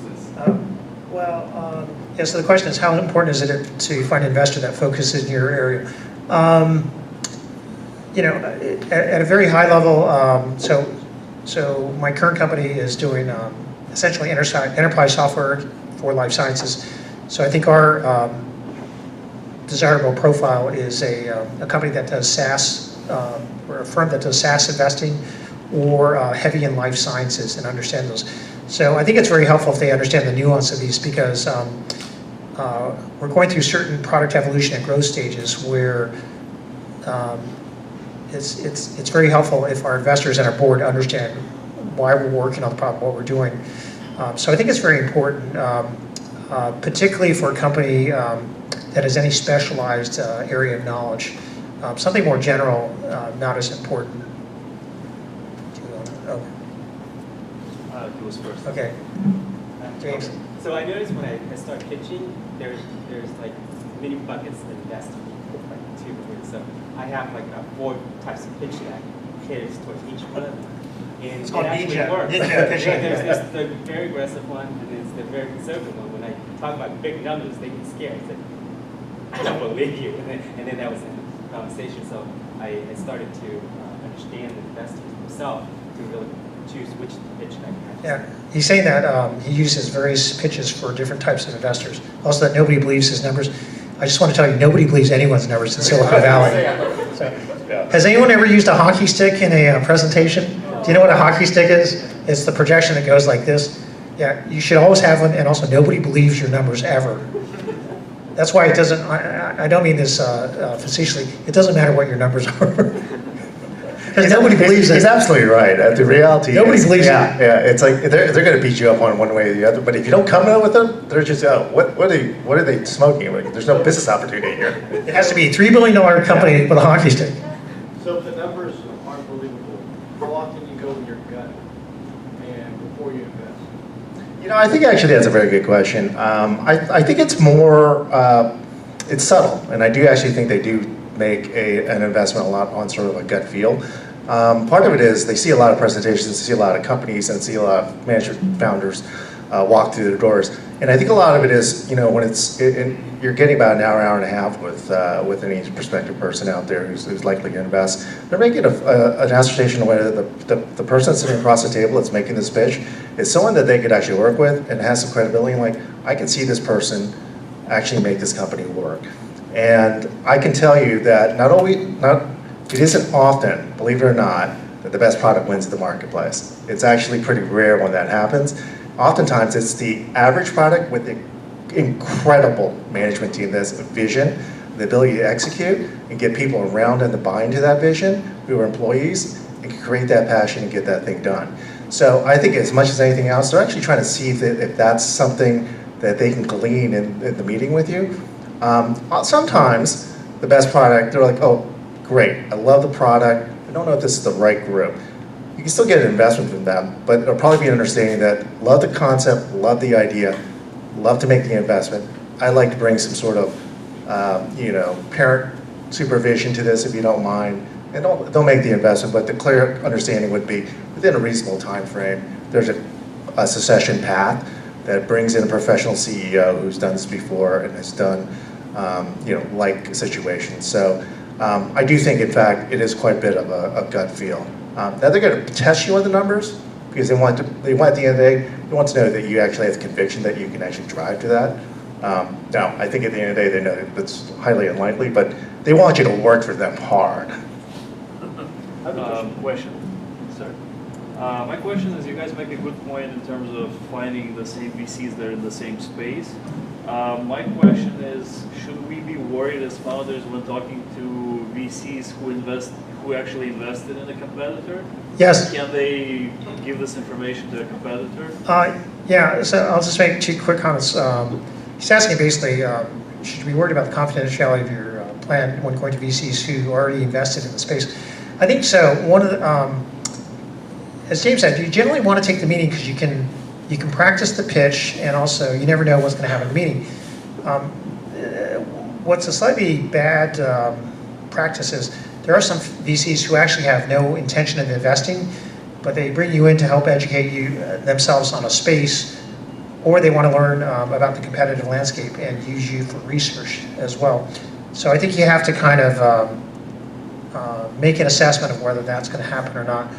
Yeah, so the question is, how important is it to find an investor that focuses in your area? At a very high level, so my current company is doing essentially enterprise software for life sciences. So I think our desirable profile is a company that does SaaS, or a firm that does SaaS investing, or heavy in life sciences and understand those. So I think it's very helpful if they understand the nuance of these, because we're going through certain product evolution and growth stages where it's very helpful if our investors and our board understand why we're working on the problem, what we're doing. So I think it's very important, particularly for a company that has any specialized area of knowledge. Something more general, not as important. Who was first? Okay. James. So I noticed when I start pitching, there's like many buckets of investors, like 2 or 3. So I have like 4 types of pitch that caters towards each one of them. And It's called it actually ninja. works. Ninja pitching. There's the very aggressive one, and there's the very conservative one. When I talk about big numbers, they get scared. It's like, I don't believe you. And then that was in the conversation. So I started to understand the investors themselves to really choose which pitch that can actually. Yeah, he's saying that he uses various pitches for different types of investors. Also, that nobody believes his numbers. I just want to tell you, nobody believes anyone's numbers in Silicon Valley. So, has anyone ever used a hockey stick in a presentation? Do you know what a hockey stick is? It's the projection that goes like this. Yeah, you should always have one, and also nobody believes your numbers ever. That's why it doesn't, I don't mean this facetiously, it doesn't matter what your numbers are. Because nobody believes it. He's absolutely right. The reality Nobody is, believes yeah, it. Yeah, it's like they're going to beat you up on one way or the other. But if you don't come out with them, they're just what are they smoking? Like, there's no business opportunity here. It has to be a $3 billion company with a hockey stick. So if the numbers aren't believable, how often you go with your gut and before you invest? You know, I think actually that's a very good question. I think it's more, it's subtle, and I do actually think they do make an investment a lot on sort of a gut feel. Part of it is they see a lot of presentations, they see a lot of companies, and see a lot of management founders walk through the doors. And I think a lot of it is, you know, when you're getting about an hour and a half with any prospective person out there who's likely to invest, they're making an assertion of whether the person sitting across the table that's making this pitch is someone that they could actually work with and has some credibility. And like, I can see this person actually make this company work. And I can tell you that it isn't often, believe it or not, that the best product wins the marketplace. It's actually pretty rare when that happens. Oftentimes it's the average product with the incredible management team that has a vision, the ability to execute and get people around and to buy into that vision, who are employees, and can create that passion and get that thing done. So I think as much as anything else, they're actually trying to see if that's something that they can glean in the meeting with you. Sometimes the best product, they're like, oh, great, I love the product, I don't know if this is the right group. You can still get an investment from them, but it'll probably be an understanding that love the concept, love the idea, love to make the investment. I'd like to bring some sort of, parent supervision to this if you don't mind, and they'll make the investment, but the clear understanding would be within a reasonable time frame, there's a succession path that brings in a professional CEO who's done this before and has done, like situations. So I do think, in fact, it is quite a bit of a gut feel. Now they're going to test you on the numbers because they want at the end of the day, they want to know that you actually have the conviction that you can actually drive to that. Now, I think at the end of the day, they know that's highly unlikely, but they want you to work for them hard. Question. Sorry. My question is, you guys make a good point in terms of finding the same VCs that are in the same space. My question is, should we be worried as founders when talking to VCs who actually invested in a competitor? Yes. Can they give this information to a competitor? Yeah, so I'll just make 2 quick comments. He's asking basically, should you be worried about the confidentiality of your plan when going to VCs who already invested in the space? I think so. One of the, as James said, you generally want to take the meeting because you can practice the pitch, and also you never know what's going to happen in the meeting. What's a slightly bad practice is there are some VCs who actually have no intention of investing, but they bring you in to help educate you themselves on a space, or they want to learn about the competitive landscape and use you for research as well. So I think you have to kind of make an assessment of whether that's going to happen or not.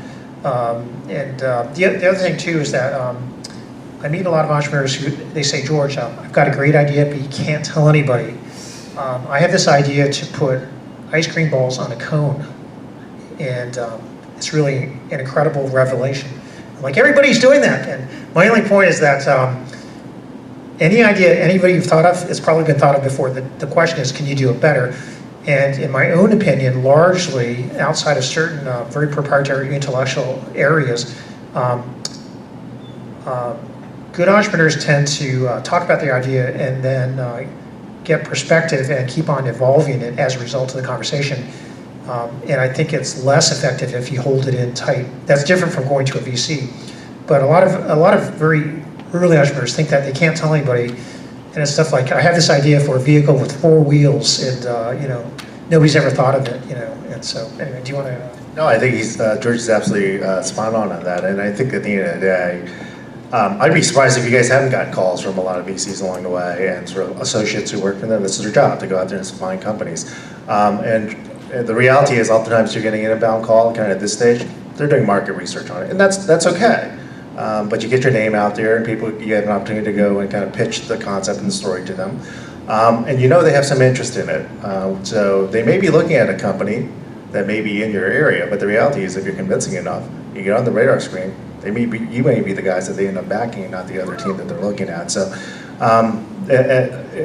The other thing too is that I meet a lot of entrepreneurs who, they say, George, I've got a great idea, but you can't tell anybody. I have this idea to put ice cream balls on a cone, and it's really an incredible revelation. I'm like, everybody's doing that. And my only point is that any idea anybody you've thought of, it's probably been thought of before. The question is, can you do it better? And in my own opinion, largely outside of certain very proprietary intellectual areas, good entrepreneurs tend to talk about the idea and then get perspective and keep on evolving it as a result of the conversation. And I think it's less effective if you hold it in tight. That's different from going to a VC. But a lot of very early entrepreneurs think that they can't tell anybody. And it's stuff like, I have this idea for a vehicle with 4 wheels, and nobody's ever thought of it. And so anyway, do you want to? No, I think George is absolutely spot on that. And I think at the end of the day, I'd be surprised if you guys haven't gotten calls from a lot of VCs along the way and sort of associates who work for them. This is their job, to go out there and find companies. And the reality is, oftentimes you're getting an inbound call kind of at this stage. They're doing market research on it, and that's okay. But you get your name out there, and you get an opportunity to go and kind of pitch the concept and the story to them. And they have some interest in it. So they may be looking at a company that may be in your area, but the reality is, if you're convincing enough, you get on the radar screen, you may be the guys that they end up backing, and not the other team that they're looking at. So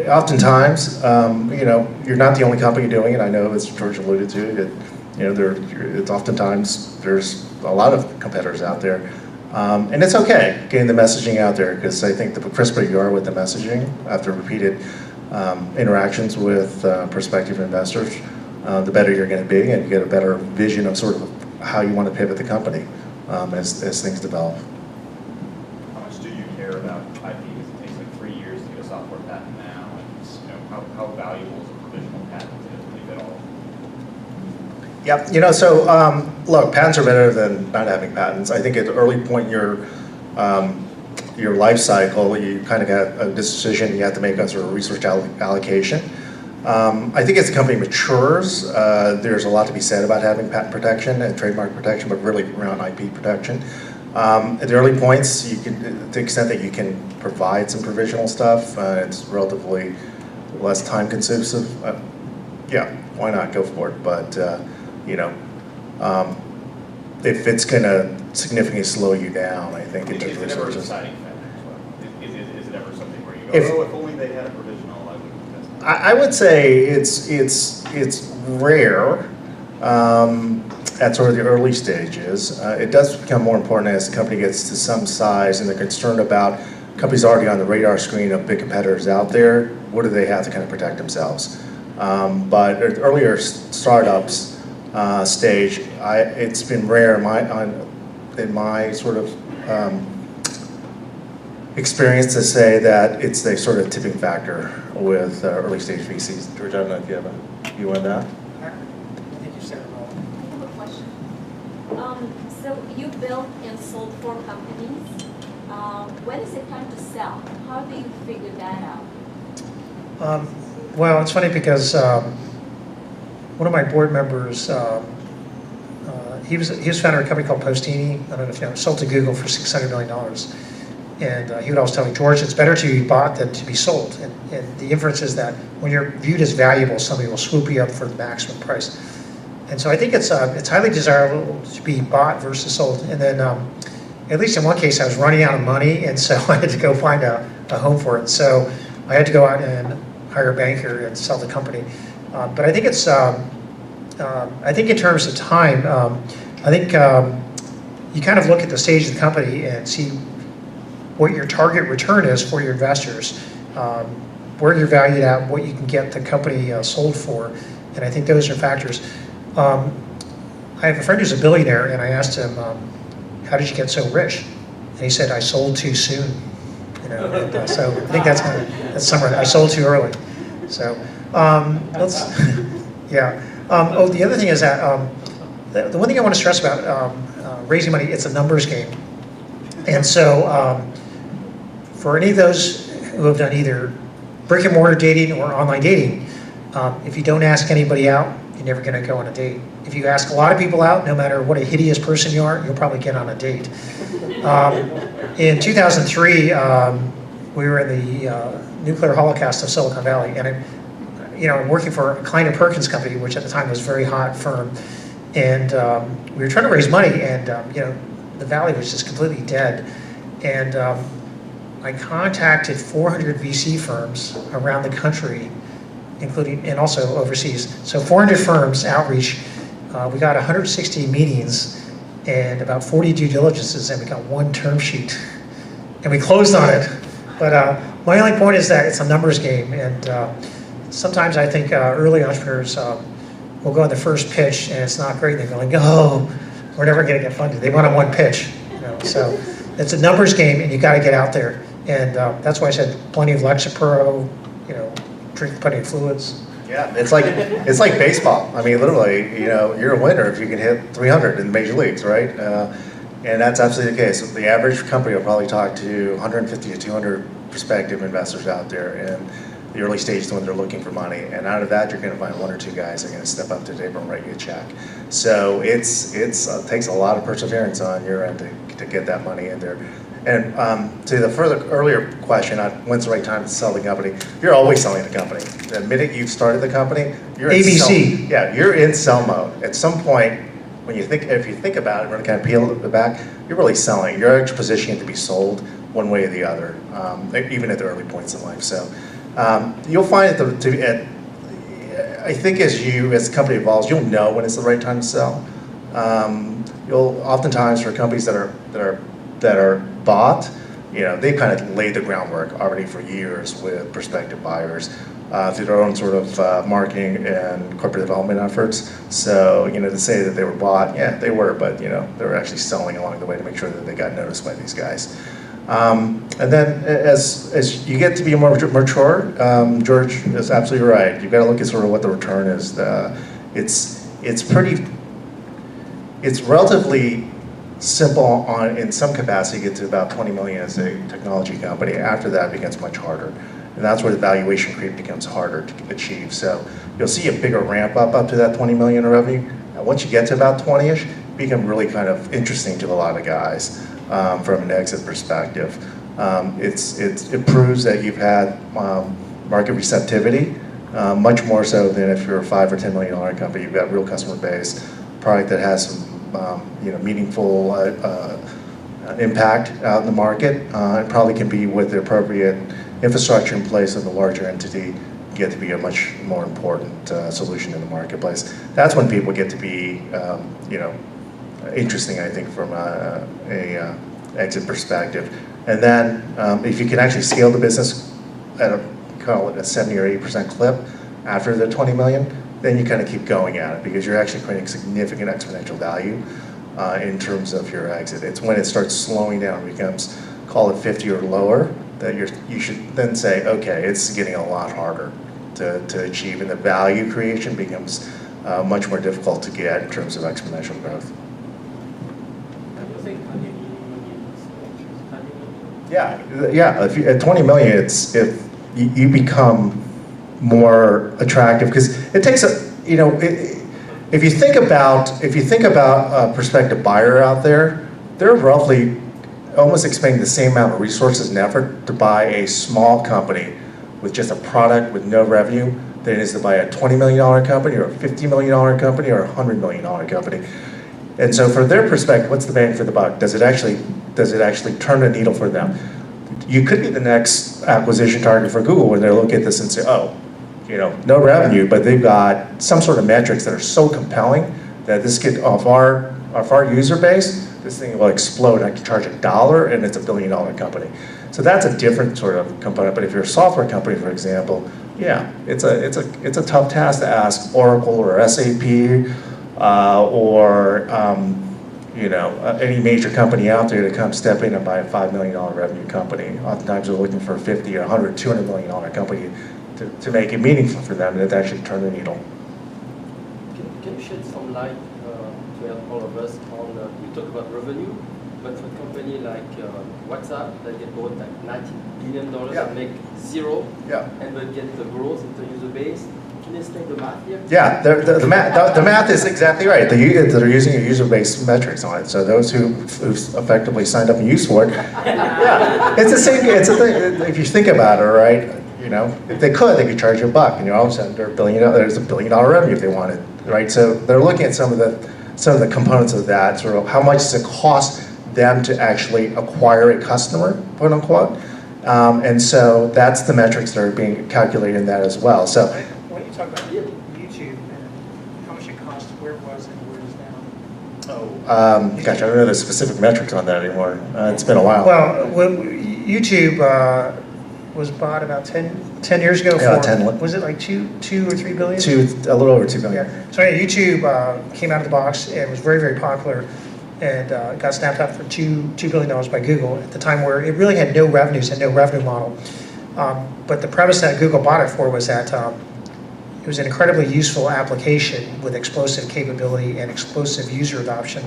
oftentimes, you're not the only company doing it. I know, as George alluded to, it's oftentimes there's a lot of competitors out there. And it's okay getting the messaging out there, because I think the crisper you are with the messaging after repeated interactions with prospective investors, the better you're going to be, and you get a better vision of sort of how you want to pivot the company as things develop. How much do you care about IP? Because it takes like 3 years to get a software patent now, and how valuable is a provisional patent if at all? Yep. Look, patents are better than not having patents. I think at the early point in your life cycle, you kind of got a decision you have to make on sort of research allocation. I think as the company matures, there's a lot to be said about having patent protection and trademark protection, but really around IP protection. At the early points, to the extent that you can provide some provisional stuff, it's relatively less time consumptive. Yeah, why not? Go for it. But if it's going to significantly slow you down, I think in terms of resources. Is it ever a deciding factor as well? Is it ever something where you go, if only they had a provisional, I would invest in that? I would say it's rare at sort of the early stages. It does become more important as the company gets to some size and they're concerned about companies already on the radar screen of big competitors out there. What do they have to kind of protect themselves? But at earlier startups stage, it's been rare in my sort of experience to say that it's the sort of tipping factor with early stage VCs. George, I don't know if you have a view on that. I think you said it well. I have a question. So you built and sold 4 companies. When is it time to sell? How do you figure that out? Well, it's funny because one of my board members, he was founder of a company called Postini. I don't know if you know, sold to Google for $600 million. And he would always tell me, George, it's better to be bought than to be sold. And the inference is that when you're viewed as valuable, somebody will swoop you up for the maximum price. And so I think it's highly desirable to be bought versus sold. And then, at least in one case, I was running out of money, and so I had to go find a home for it. So I had to go out and hire a banker and sell the company. But I think it's, I think in terms of time, I think you kind of look at the stage of the company and see what your target return is for your investors, where you're valued at, what you can get the company sold for, and I think those are factors. I have a friend who's a billionaire, and I asked him, how did you get so rich? And he said, I sold too soon. And, so I think that's somewhere. I sold too early. So yeah. The other thing is that the one thing I want to stress about raising money, it's a numbers game. And so for any of those who have done either brick and mortar dating or online dating, if you don't ask anybody out, you're never going to go on a date. If you ask a lot of people out, no matter what a hideous person you are, you'll probably get on a date. In 2003, we were in the nuclear holocaust of Silicon Valley, and I'm working for a Klein & Perkins company, which at the time was a very hot firm, and we were trying to raise money, and the valley was just completely dead. And I contacted 400 VC firms around the country, including, and also overseas. So 400 firms, outreach. We got 160 meetings and about 40 due diligences, and we got one term sheet. And we closed on it. But my only point is that it's a numbers game. And sometimes I think early entrepreneurs will go on the first pitch and it's not great. They're going, oh, we're never going to get funded. They want a one pitch. So it's a numbers game, and you got to get out there. And that's why I said plenty of Lexapro, drink plenty of fluids. Yeah, it's like baseball. I mean, literally, you're a winner if you can hit 300 in the major leagues, right? And that's absolutely the case. The average company will probably talk to 150 to 200 prospective investors out there in the early stages when they're looking for money. And out of that, you're going to find one or two guys that are going to step up to the table and write you a check. So it takes a lot of perseverance on your end to get that money in there. And to the earlier question on when's the right time to sell the company, you're always selling the company. The minute you've started the company, you're ABC. You're in sell mode. At some point, if you think about it, really kind of peel it back, you're really selling. You're actually positioning to be sold one way or the other, even at the early points in life. So you'll find I think as the company evolves, you'll know when it's the right time to sell. You'll oftentimes, for companies that are bought, they've kind of laid the groundwork already for years with prospective buyers through their own sort of marketing and corporate development efforts. So, to say that they were bought, yeah, they were, but they were actually selling along the way to make sure that they got noticed by these guys. And then as you get to be more mature, George is absolutely right. You've got to look at sort of what the return is. It's relatively simple in some capacity to get to about 20 million as a technology company. After that, it becomes much harder. And that's where the valuation creep becomes harder to achieve. So you'll see a bigger ramp up to that 20 million in revenue. And once you get to about 20-ish, it becomes really kind of interesting to a lot of guys from an exit perspective. It proves that you've had market receptivity, much more so than if you're a $5 or $10 million company. You've got real customer base, product that has some meaningful impact out in the market. It probably can be with the appropriate infrastructure in place of the larger entity, get to be a much more important solution in the marketplace. That's when people get to be, interesting, I think, from a exit perspective. And then if you can actually scale the business at call it a 70 or 80% clip after the 20 million, then you kind of keep going at it because you're actually creating significant exponential value in terms of your exit. It's when it starts slowing down, becomes, call it 50 or lower, that you should then say, okay, it's getting a lot harder to achieve, and the value creation becomes much more difficult to get in terms of exponential growth. Yeah. If at 20 million, if you become more attractive, because it takes if you think about a prospective buyer out there, they're roughly almost expending the same amount of resources and effort to buy a small company with just a product with no revenue than it is to buy a $20 million company or a $50 million company or a $100 million company. And so from their perspective, what's the bang for the buck? Does it actually turn the needle for them? You could be the next acquisition target for Google when they look at this and say, oh, no revenue, but they've got some sort of metrics that are so compelling that this could, off our user base, this thing will explode. I can charge $1 and it's $1 billion company. So that's a different sort of component. But if you're a software company, for example, yeah, it's a tough task to ask Oracle or SAP or any major company out there to come step in and buy a $5 million revenue company. Oftentimes they're looking for a $50 or $100, $200 million company to make it meaningful for them and to actually turn the needle. Can you shed some light to help all of us on, you talk about revenue, but for a company like WhatsApp that get bought like $90 billion and make zero, and then get the growth in the user base, can you explain the math here? Yeah, the math is exactly right. They're using a user-based metrics on it. So those who effectively signed up and used for it, yeah, it's the same. It's a thing. If you think about it, right? If they could charge you $1, and all of a sudden there's $1 billion revenue if they wanted, right? So they're looking at some of the components of that, sort of how much does it cost them to actually acquire a customer, quote unquote. And so that's the metrics that are being calculated in that as well. So When you talk about YouTube and how much it cost, where it was and where it is now? gosh, I don't know the specific metrics on that anymore. It's been a while. Well, YouTube was bought about 10 years ago Yeah, for, 10. was it like two or 3 billion? A little over 2 billion. Yeah. So yeah, YouTube came out of the box and was very, very popular and got snapped up for $2 billion by Google at the time where it really had no revenues and no revenue model. But the premise that Google bought it for was that it was an incredibly useful application with explosive capability and explosive user adoption,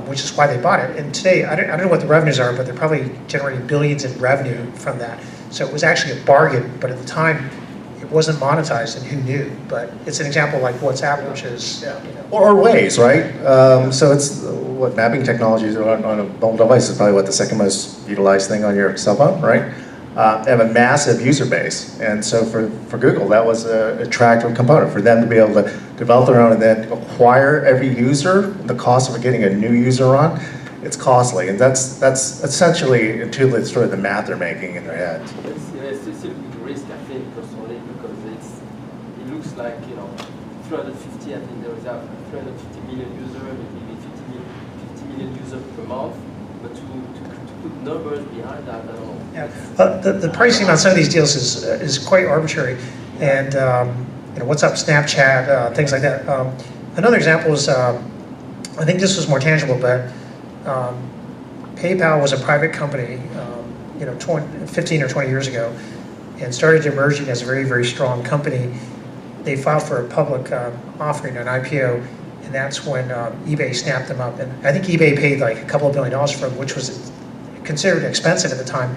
which is why they bought it. And today, I don't know what the revenues are, but they're probably generating billions in revenue from that. So it was actually a bargain, but at the time, it wasn't monetized, and who knew? But it's an example like WhatsApp, which is, Or Waze, right? So it's what mapping technologies on a mobile device is probably what the second most utilized thing on your cell phone, right? They have a massive user base, and so for Google, that was an attractive component for them to be able to develop their own and then acquire every user. The cost of getting a new user on, it's costly, and that's essentially intuitively sort of the math they're making in their head. It's still a big risk, I think, personally, because it looks like 350. I think there is a 350 million users, maybe 50 million users per month, but to put numbers behind that, I don't know. Yeah. The pricing on some of these deals is quite arbitrary, and what's up Snapchat, things like that. Another example is, I think this was more tangible, but PayPal was a private company, 15 or 20 years ago, and started emerging as a very, very strong company. They filed for a public offering, an IPO, and that's when eBay snapped them up. And I think eBay paid like a couple of $2 billion for them, which was considered expensive at the time.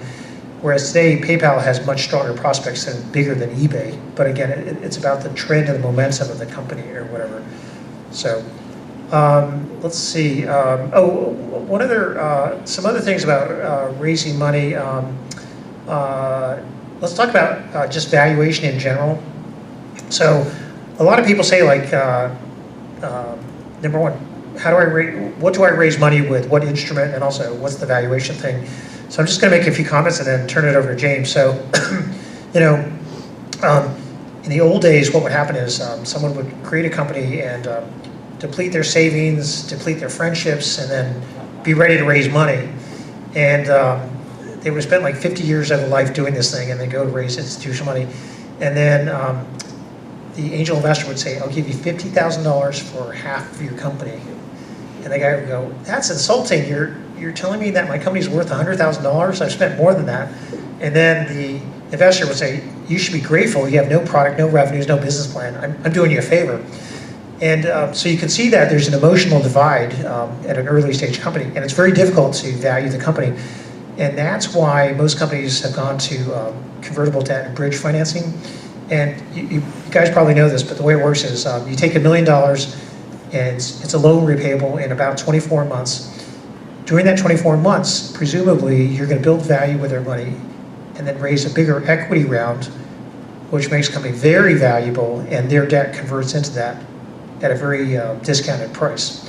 Whereas today, PayPal has much stronger prospects and bigger than eBay. But again, it's about the trend and the momentum of the company or whatever. So let's see. Some other things about raising money. Let's talk about just valuation in general. So a lot of people say like, number one, what do I raise money with? What instrument? And also, what's the valuation thing? So I'm just going to make a few comments and then turn it over to James. So, in the old days, what would happen is someone would create a company and deplete their savings, deplete their friendships, and then be ready to raise money. And they would have spent like 50 years of their life doing this thing, and then go to raise institutional money. And then the angel investor would say, I'll give you $50,000 for half of your company. And the guy would go, that's insulting. You're telling me that my company's worth $100,000? I've spent more than that. And then the investor would say, you should be grateful. You have no product, no revenues, no business plan. I'm doing you a favor. And so you can see that there's an emotional divide at an early stage company. And it's very difficult to value the company. And that's why most companies have gone to convertible debt and bridge financing. And you guys probably know this, but the way it works is you take $1 million and it's a loan repayable in about 24 months. During that 24 months, presumably, you're going to build value with their money and then raise a bigger equity round, which makes the company very valuable, and their debt converts into that at a very discounted price.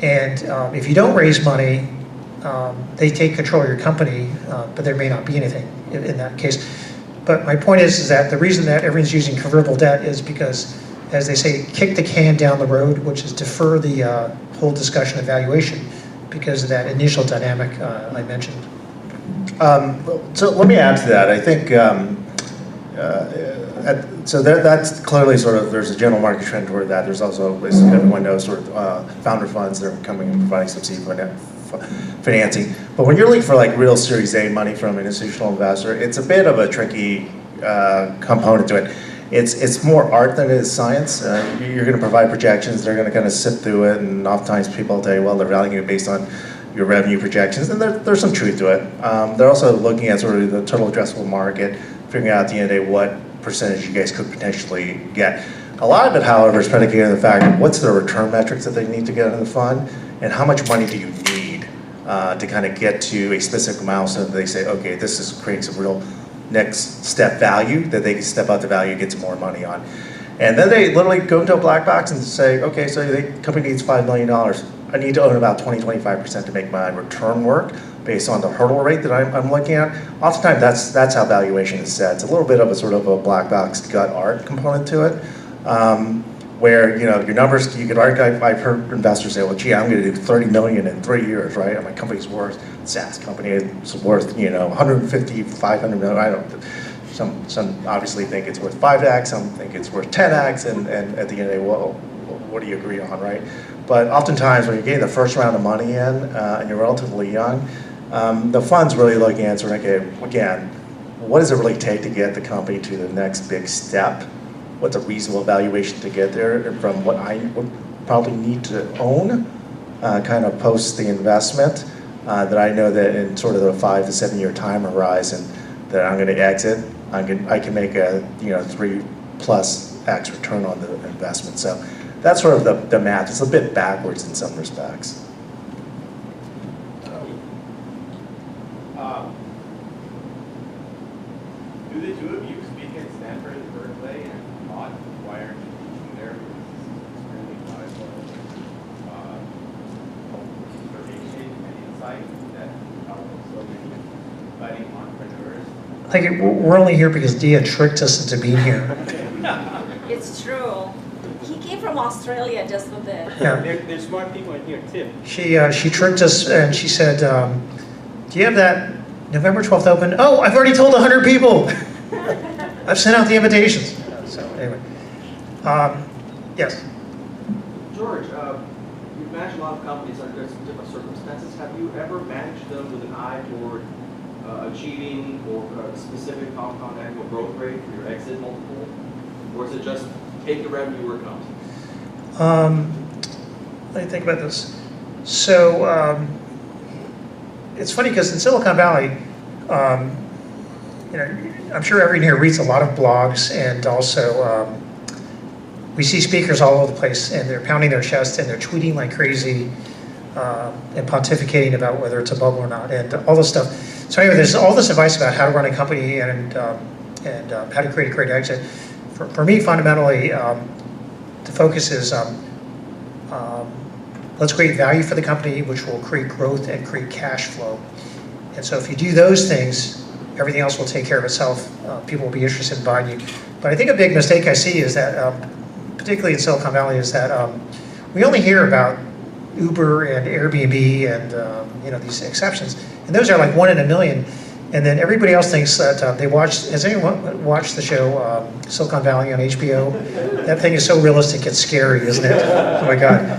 And if you don't raise money, they take control of your company, but there may not be anything in that case. But my point is that the reason that everyone's using convertible debt is because, as they say, kick the can down the road, which is defer the whole discussion of valuation because of that initial dynamic I mentioned. So let me add to that. I think, that's clearly sort of, there's a general market trend toward that. There's also, as everyone knows, sort of founder funds that are coming and providing some seed financing. But when you're looking for like real Series A money from an institutional investor, it's a bit of a tricky component to it. It's more art than it is science. You're going to provide projections. They're going to kind of sift through it, and oftentimes people will tell you, well, they're valuing it based on your revenue projections, and there's some truth to it. They're also looking at sort of the total addressable market, figuring out at the end of the day what percentage you guys could potentially get. A lot of it, however, is predicated on the fact of what's the return metrics that they need to get out of the fund, and how much money do you need to kind of get to a specific milestone that they say, okay, this is creating some real next step value that they can step out the value and get some more money on. And then they literally go into a black box and say, okay, so the company needs $5 million. I need to own about 20-25% to make my return work based on the hurdle rate that I'm looking at. Oftentimes that's how valuation is set. It's a little bit of a sort of a black box gut art component to it. Where your numbers, you could argue, I've heard investors say, well, gee, I'm going to do 30 million in 3 years, right? And my company's worth, SaaS company is worth, 150, 500 million. I don't. Some obviously think it's worth 5x, some think it's worth 10x, and at the end of the day, well, what do you agree on, right? But oftentimes when you're getting the first round of money in and you're relatively young, the fund's really looking at sort of, okay, again, what does it really take to get the company to the next big step? What's a reasonable valuation to get there from what I would probably need to own, kind of post the investment, that I know that in sort of the 5 to 7 year time horizon that I'm going to exit, I can make a 3+X return on the investment. So that's sort of the math. It's a bit backwards in some respects. Do the two of you speak at Stanford and Berkeley and not why aren't you teaching there? Because it's really valuable information and insight that helps so many budding entrepreneurs. Like we're only here because Dia tricked us into being here. It's true. He came from Australia just for this. Yeah. There's smart people in here too. She tricked us and she said, do you have that November 12th open? Oh, I've already told 100 people. I've sent out the invitations. So anyway, yes. George, you've managed a lot of companies under some different circumstances. Have you ever managed them with an eye toward achieving or a specific compound annual growth rate for your exit multiple? Or is it just take the revenue where it comes? Let me think about this. So it's funny because in Silicon Valley, I'm sure everyone here reads a lot of blogs, and also we see speakers all over the place, and they're pounding their chest and they're tweeting like crazy and pontificating about whether it's a bubble or not, and all this stuff. So anyway, there's all this advice about how to run a company and how to create a great exit. For me, fundamentally, the focus is let's create value for the company, which will create growth and create cash flow. And so if you do those things, everything else will take care of itself. People will be interested in buying you. But I think a big mistake I see is that, particularly in Silicon Valley, is that we only hear about Uber and Airbnb and these exceptions, and those are like 1 in a million. And then everybody else thinks that they watch. Has anyone watched the show Silicon Valley on HBO? That thing is so realistic, it's scary, isn't it? Oh my God,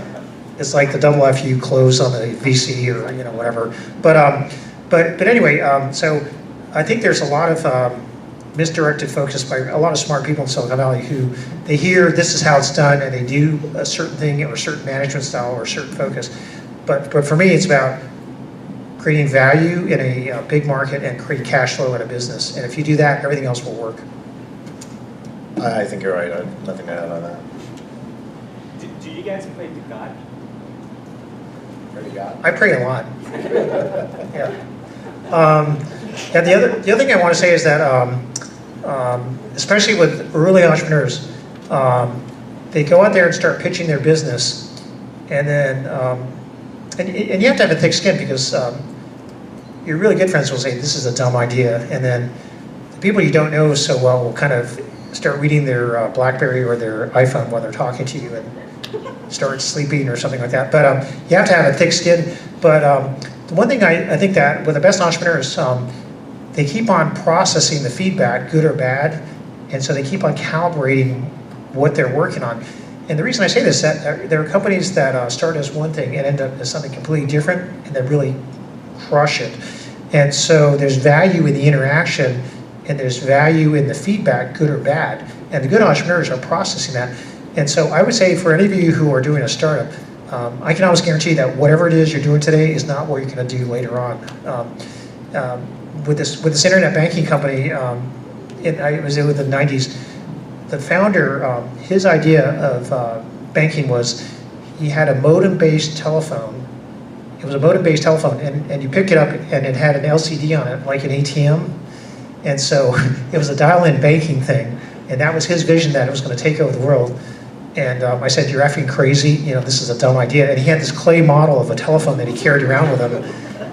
it's like the double FU close on the VC or whatever. But anyway, so I think there's a lot of misdirected focus by a lot of smart people in Silicon Valley who they hear this is how it's done and they do a certain thing or a certain management style or a certain focus. But for me, it's about creating value in a big market and create cash flow in a business. And if you do that, everything else will work. I think you're right. I have nothing to add on that. Do you guys pray to God? Pray to God? I pray a lot. Yeah. And the other thing I want to say is that, especially with early entrepreneurs, they go out there and start pitching their business, and then and you have to have a thick skin because your really good friends will say this is a dumb idea, and then the people you don't know so well will kind of start reading their BlackBerry or their iPhone while they're talking to you and start sleeping or something like that. But you have to have a thick skin. But the one thing I think that with the best entrepreneurs, they keep on processing the feedback, good or bad, and so they keep on calibrating what they're working on. And the reason I say this is that there are companies that start as one thing and end up as something completely different, and then really crush it. And so there's value in the interaction, and there's value in the feedback, good or bad. And the good entrepreneurs are processing that. And so I would say for any of you who are doing a startup, I can almost guarantee that whatever it is you're doing today is not what you're going to do later on. With this internet banking company, it was in the 90s. The founder, his idea of banking was he had a modem-based telephone. It was a modem-based telephone, and you picked it up, and it had an LCD on it, like an ATM. And so it was a dial-in banking thing, and that was his vision that it was going to take over the world. And I said, "You're effing crazy, you know, this is a dumb idea." And he had this clay model of a telephone that he carried around with him.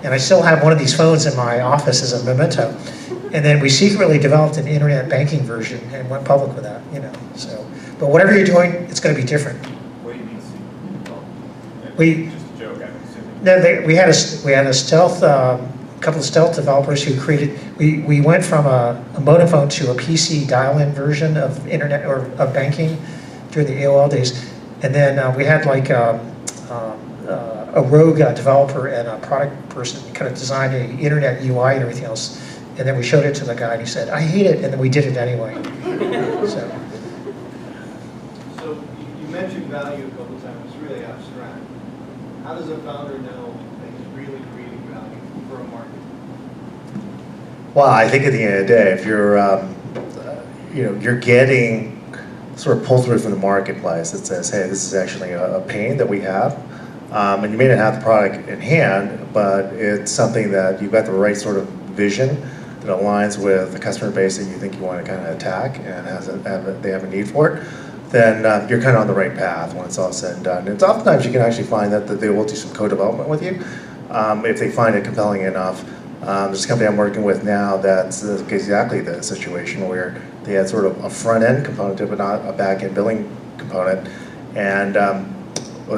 And I still have one of these phones in my office as a memento. And then we secretly developed an internet banking version and went public with that, you know. So, but whatever you're doing, it's going to be different. What do you mean secret? We Just a joke, I'm assuming. no, we had a stealth couple of stealth developers who created. We went from a modem phone to a PC dial-in version of internet or of banking during the AOL days, and then we had like a rogue developer and a product person kind of designed a internet UI and everything else. And then we showed it to the guy, and he said, "I hate it," and then we did it anyway. So you mentioned value a couple of times. It's really abstract. How does a founder know that he's really creating value for a market? Well, I think at the end of the day, if you're, you're getting sort of pull through from the marketplace that says, "Hey, this is actually a pain that we have," and you may not have the product in hand, but it's something that you've got the right sort of vision that aligns with the customer base that you think you want to kind of attack and they have a need for it, then you're kind of on the right path when it's all said and done. And oftentimes you can actually find that they will do some co-development with you if they find it compelling enough. There's a company I'm working with now that's exactly the situation where they had sort of a front-end component to it, but not a back-end billing component. And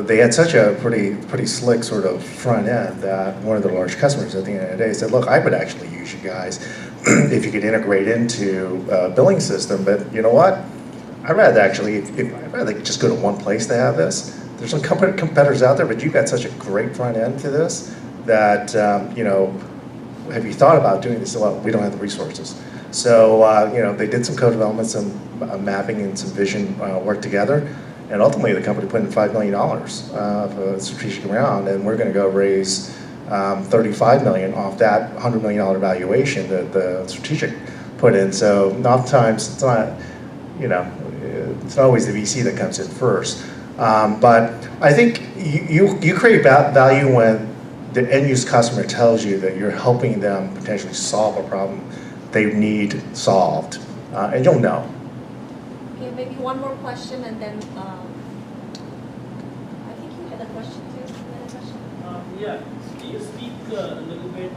they had such a pretty slick sort of front end that one of the large customers at the end of the day said, "Look, I would actually use you guys if you could integrate into a billing system, but you know what? I'd rather just go to one place to have this. There's some competitors out there, but you've got such a great front end to this that, have you thought about doing this?" "Well, we don't have the resources." So, they did some co-development, some mapping and some vision work together. And ultimately, the company put in $5 million of a strategic round, and we're going to go raise $35 million off that $100 million valuation that the strategic put in. So oftentimes it's not, it's not always the VC that comes in first. But I think you create value when the end use customer tells you that you're helping them potentially solve a problem they need solved, and you'll know. Okay, maybe one more question, and then I think you had a question too. You had a question? Yeah. Can you speak a little bit to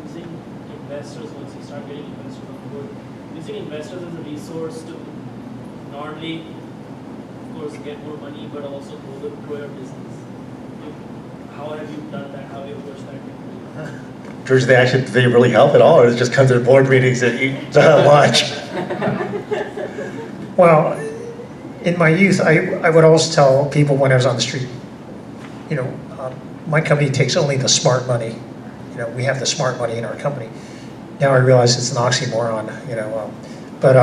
using investors once you start getting investors on board? Using investors as a resource to not only, of course, get more money, but also grow your business. How have you done that? How have you approached that? George, they really help at all, or it just comes to board meetings and eat lunch? Well, in my youth, I would always tell people when I was on the street, my company takes only the smart money. We have the smart money in our company. Now I realize it's an oxymoron, but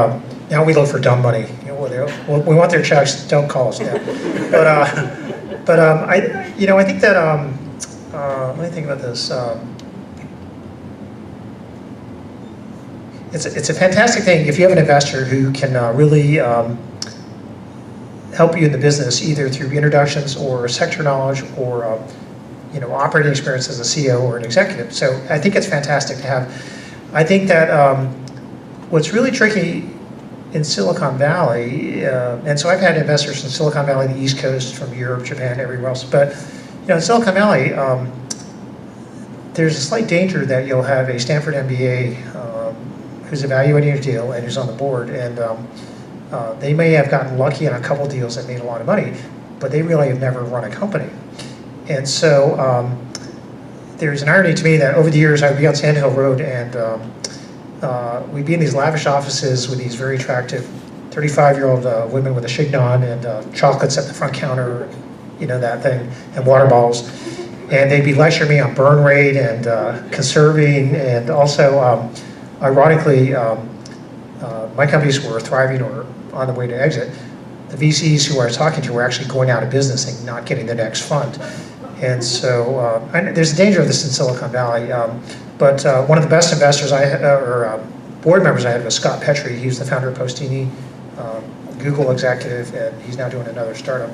now we look for dumb money. We want their checks, don't call us now. But I think that, let me think about this. It's a fantastic thing if you have an investor who can really help you in the business, either through introductions or sector knowledge or operating experience as a CEO or an executive. So I think it's fantastic to have. I think that what's really tricky in Silicon Valley, and so I've had investors in Silicon Valley, the East Coast, from Europe, Japan, everywhere else, but in Silicon Valley, there's a slight danger that you'll have a Stanford MBA who's evaluating a deal and who's on the board, and they may have gotten lucky on a couple deals that made a lot of money, but they really have never run a company. And so there's an irony to me that over the years I would be on Sand Hill Road and we'd be in these lavish offices with these very attractive 35-year-old women with a chignon and chocolates at the front counter, that thing, and water bottles. And they'd be lecturing me on burn rate and conserving, and also, ironically, my companies were thriving or on the way to exit. The VCs who I was talking to were actually going out of business and not getting the next fund. And so there's a danger of this in Silicon Valley. But one of the best investors board members I had was Scott Petrie. He was the founder of Postini, Google executive, and he's now doing another startup.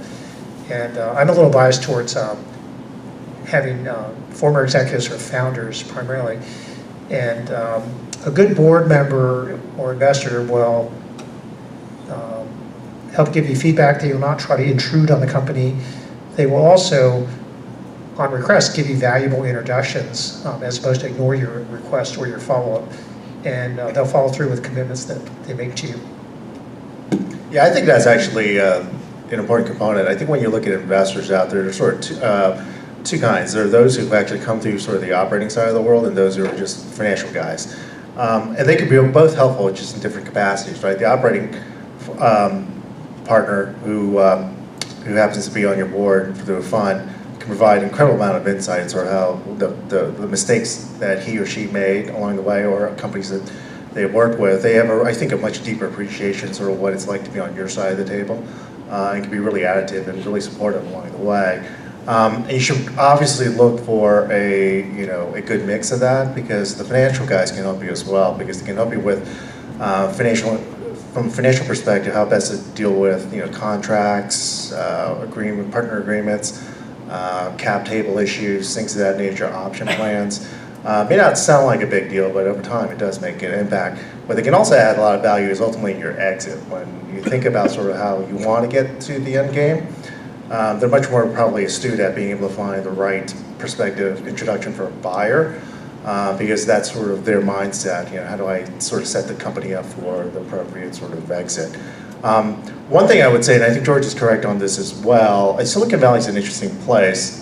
And I'm a little biased towards having former executives or founders primarily. And a good board member or investor will help give you feedback. They will not try to intrude on the company. They will also, on request, give you valuable introductions as opposed to ignore your request or your follow-up. And they'll follow through with commitments that they make to you. Yeah, I think that's actually an important component. I think when you look at investors out there, there's sort of two kinds. There are those who've actually come through sort of the operating side of the world, and those who are just financial guys. And they can be both helpful, just in different capacities, right? The operating partner who happens to be on your board through a fund can provide an incredible amount of insights or how the mistakes that he or she made along the way, or companies that they work with, they have, I think, a much deeper appreciation sort of what it's like to be on your side of the table, and can be really additive and really supportive along the way. And you should obviously look for a good mix of that, because the financial guys can help you as well, because they can help you with from a financial perspective, how best to deal with contracts, partner agreements, cap table issues, things of that nature, option plans. May not sound like a big deal, but over time it does make an impact. But they can also add a lot of value is ultimately in your exit. When you think about sort of how you want to get to the end game, they're much more probably astute at being able to find the right perspective introduction for a buyer, because that's sort of their mindset. How do I sort of set the company up for the appropriate sort of exit? One thing I would say, and I think George is correct on this as well, Silicon Valley is an interesting place.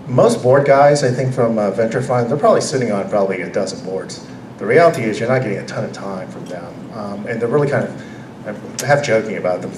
Most board guys, I think, from a venture fund, they're probably sitting on probably a dozen boards. The reality is you're not getting a ton of time from them, and they're really kind of, I'm half joking about them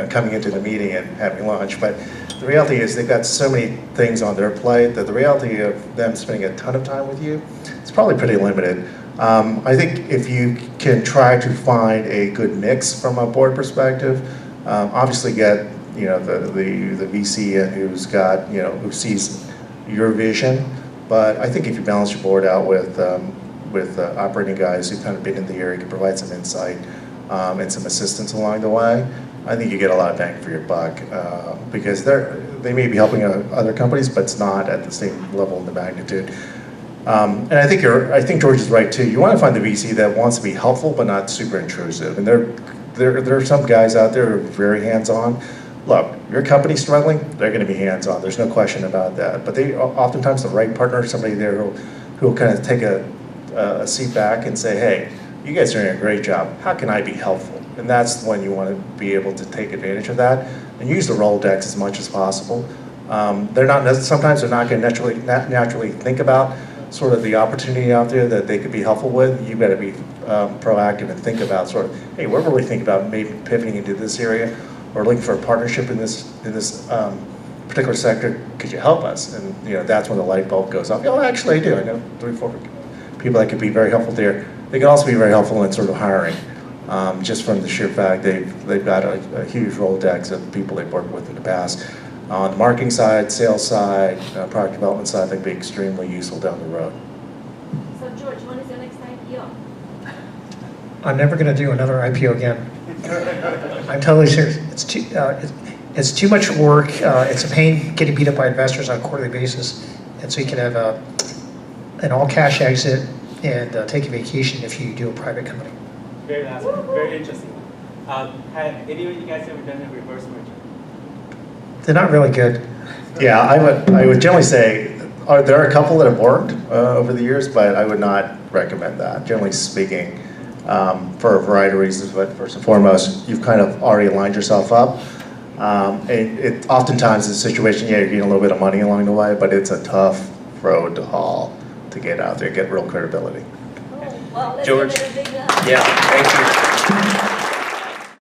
coming into the meeting and having lunch, but the reality is they've got so many things on their plate that the reality of them spending a ton of time with you is probably pretty limited. I think if you can try to find a good mix from a board perspective, obviously get the VC who's got who sees your vision, but I think if you balance your board out with operating guys who've kind of been in the area, can provide some insight and some assistance along the way, I think you get a lot of bang for your buck, because they may be helping other companies, but it's not at the same level of the magnitude. And I think George is right too. You want to find the VC that wants to be helpful but not super intrusive. And there are some guys out there who are very hands-on. Look, your company's struggling, they're going to be hands-on. There's no question about that. But they oftentimes the right partner, somebody there who will kind of take a seat back and say, hey, you guys are doing a great job. How can I be helpful? And that's when you want to be able to take advantage of that and use the Rolodex as much as possible. Sometimes they're not going to naturally think about sort of the opportunity out there that they could be helpful with. You better be proactive and think about sort of, hey, we're really thinking about maybe pivoting into this area, or looking for a partnership in this particular sector. Could you help us? And that's when the light bulb goes off. Actually, I do. I know 3-4 people that could be very helpful there. They can also be very helpful in sort of hiring, just from the sheer fact they've got a huge Rolodex of people they've worked with in the past. On the marketing side, sales side, product development side, they'd be extremely useful down the road. So George, when is your next IPO? I'm never going to do another IPO again. I'm totally serious. It's too much work. It's a pain getting beat up by investors on a quarterly basis, and so you can have an all-cash exit and take a vacation if you do a private company. Very last one, very interesting one. Have any of you guys ever done a reverse merger? They're not really good. Yeah, I would generally say there are a couple that have worked over the years, but I would not recommend that. Generally speaking, for a variety of reasons, but first and foremost, you've kind of already aligned yourself up. It oftentimes is a situation, you're getting a little bit of money along the way, but it's a tough road to haul to get out there, get real credibility. Well, let's George. give it a big Yeah, thank you.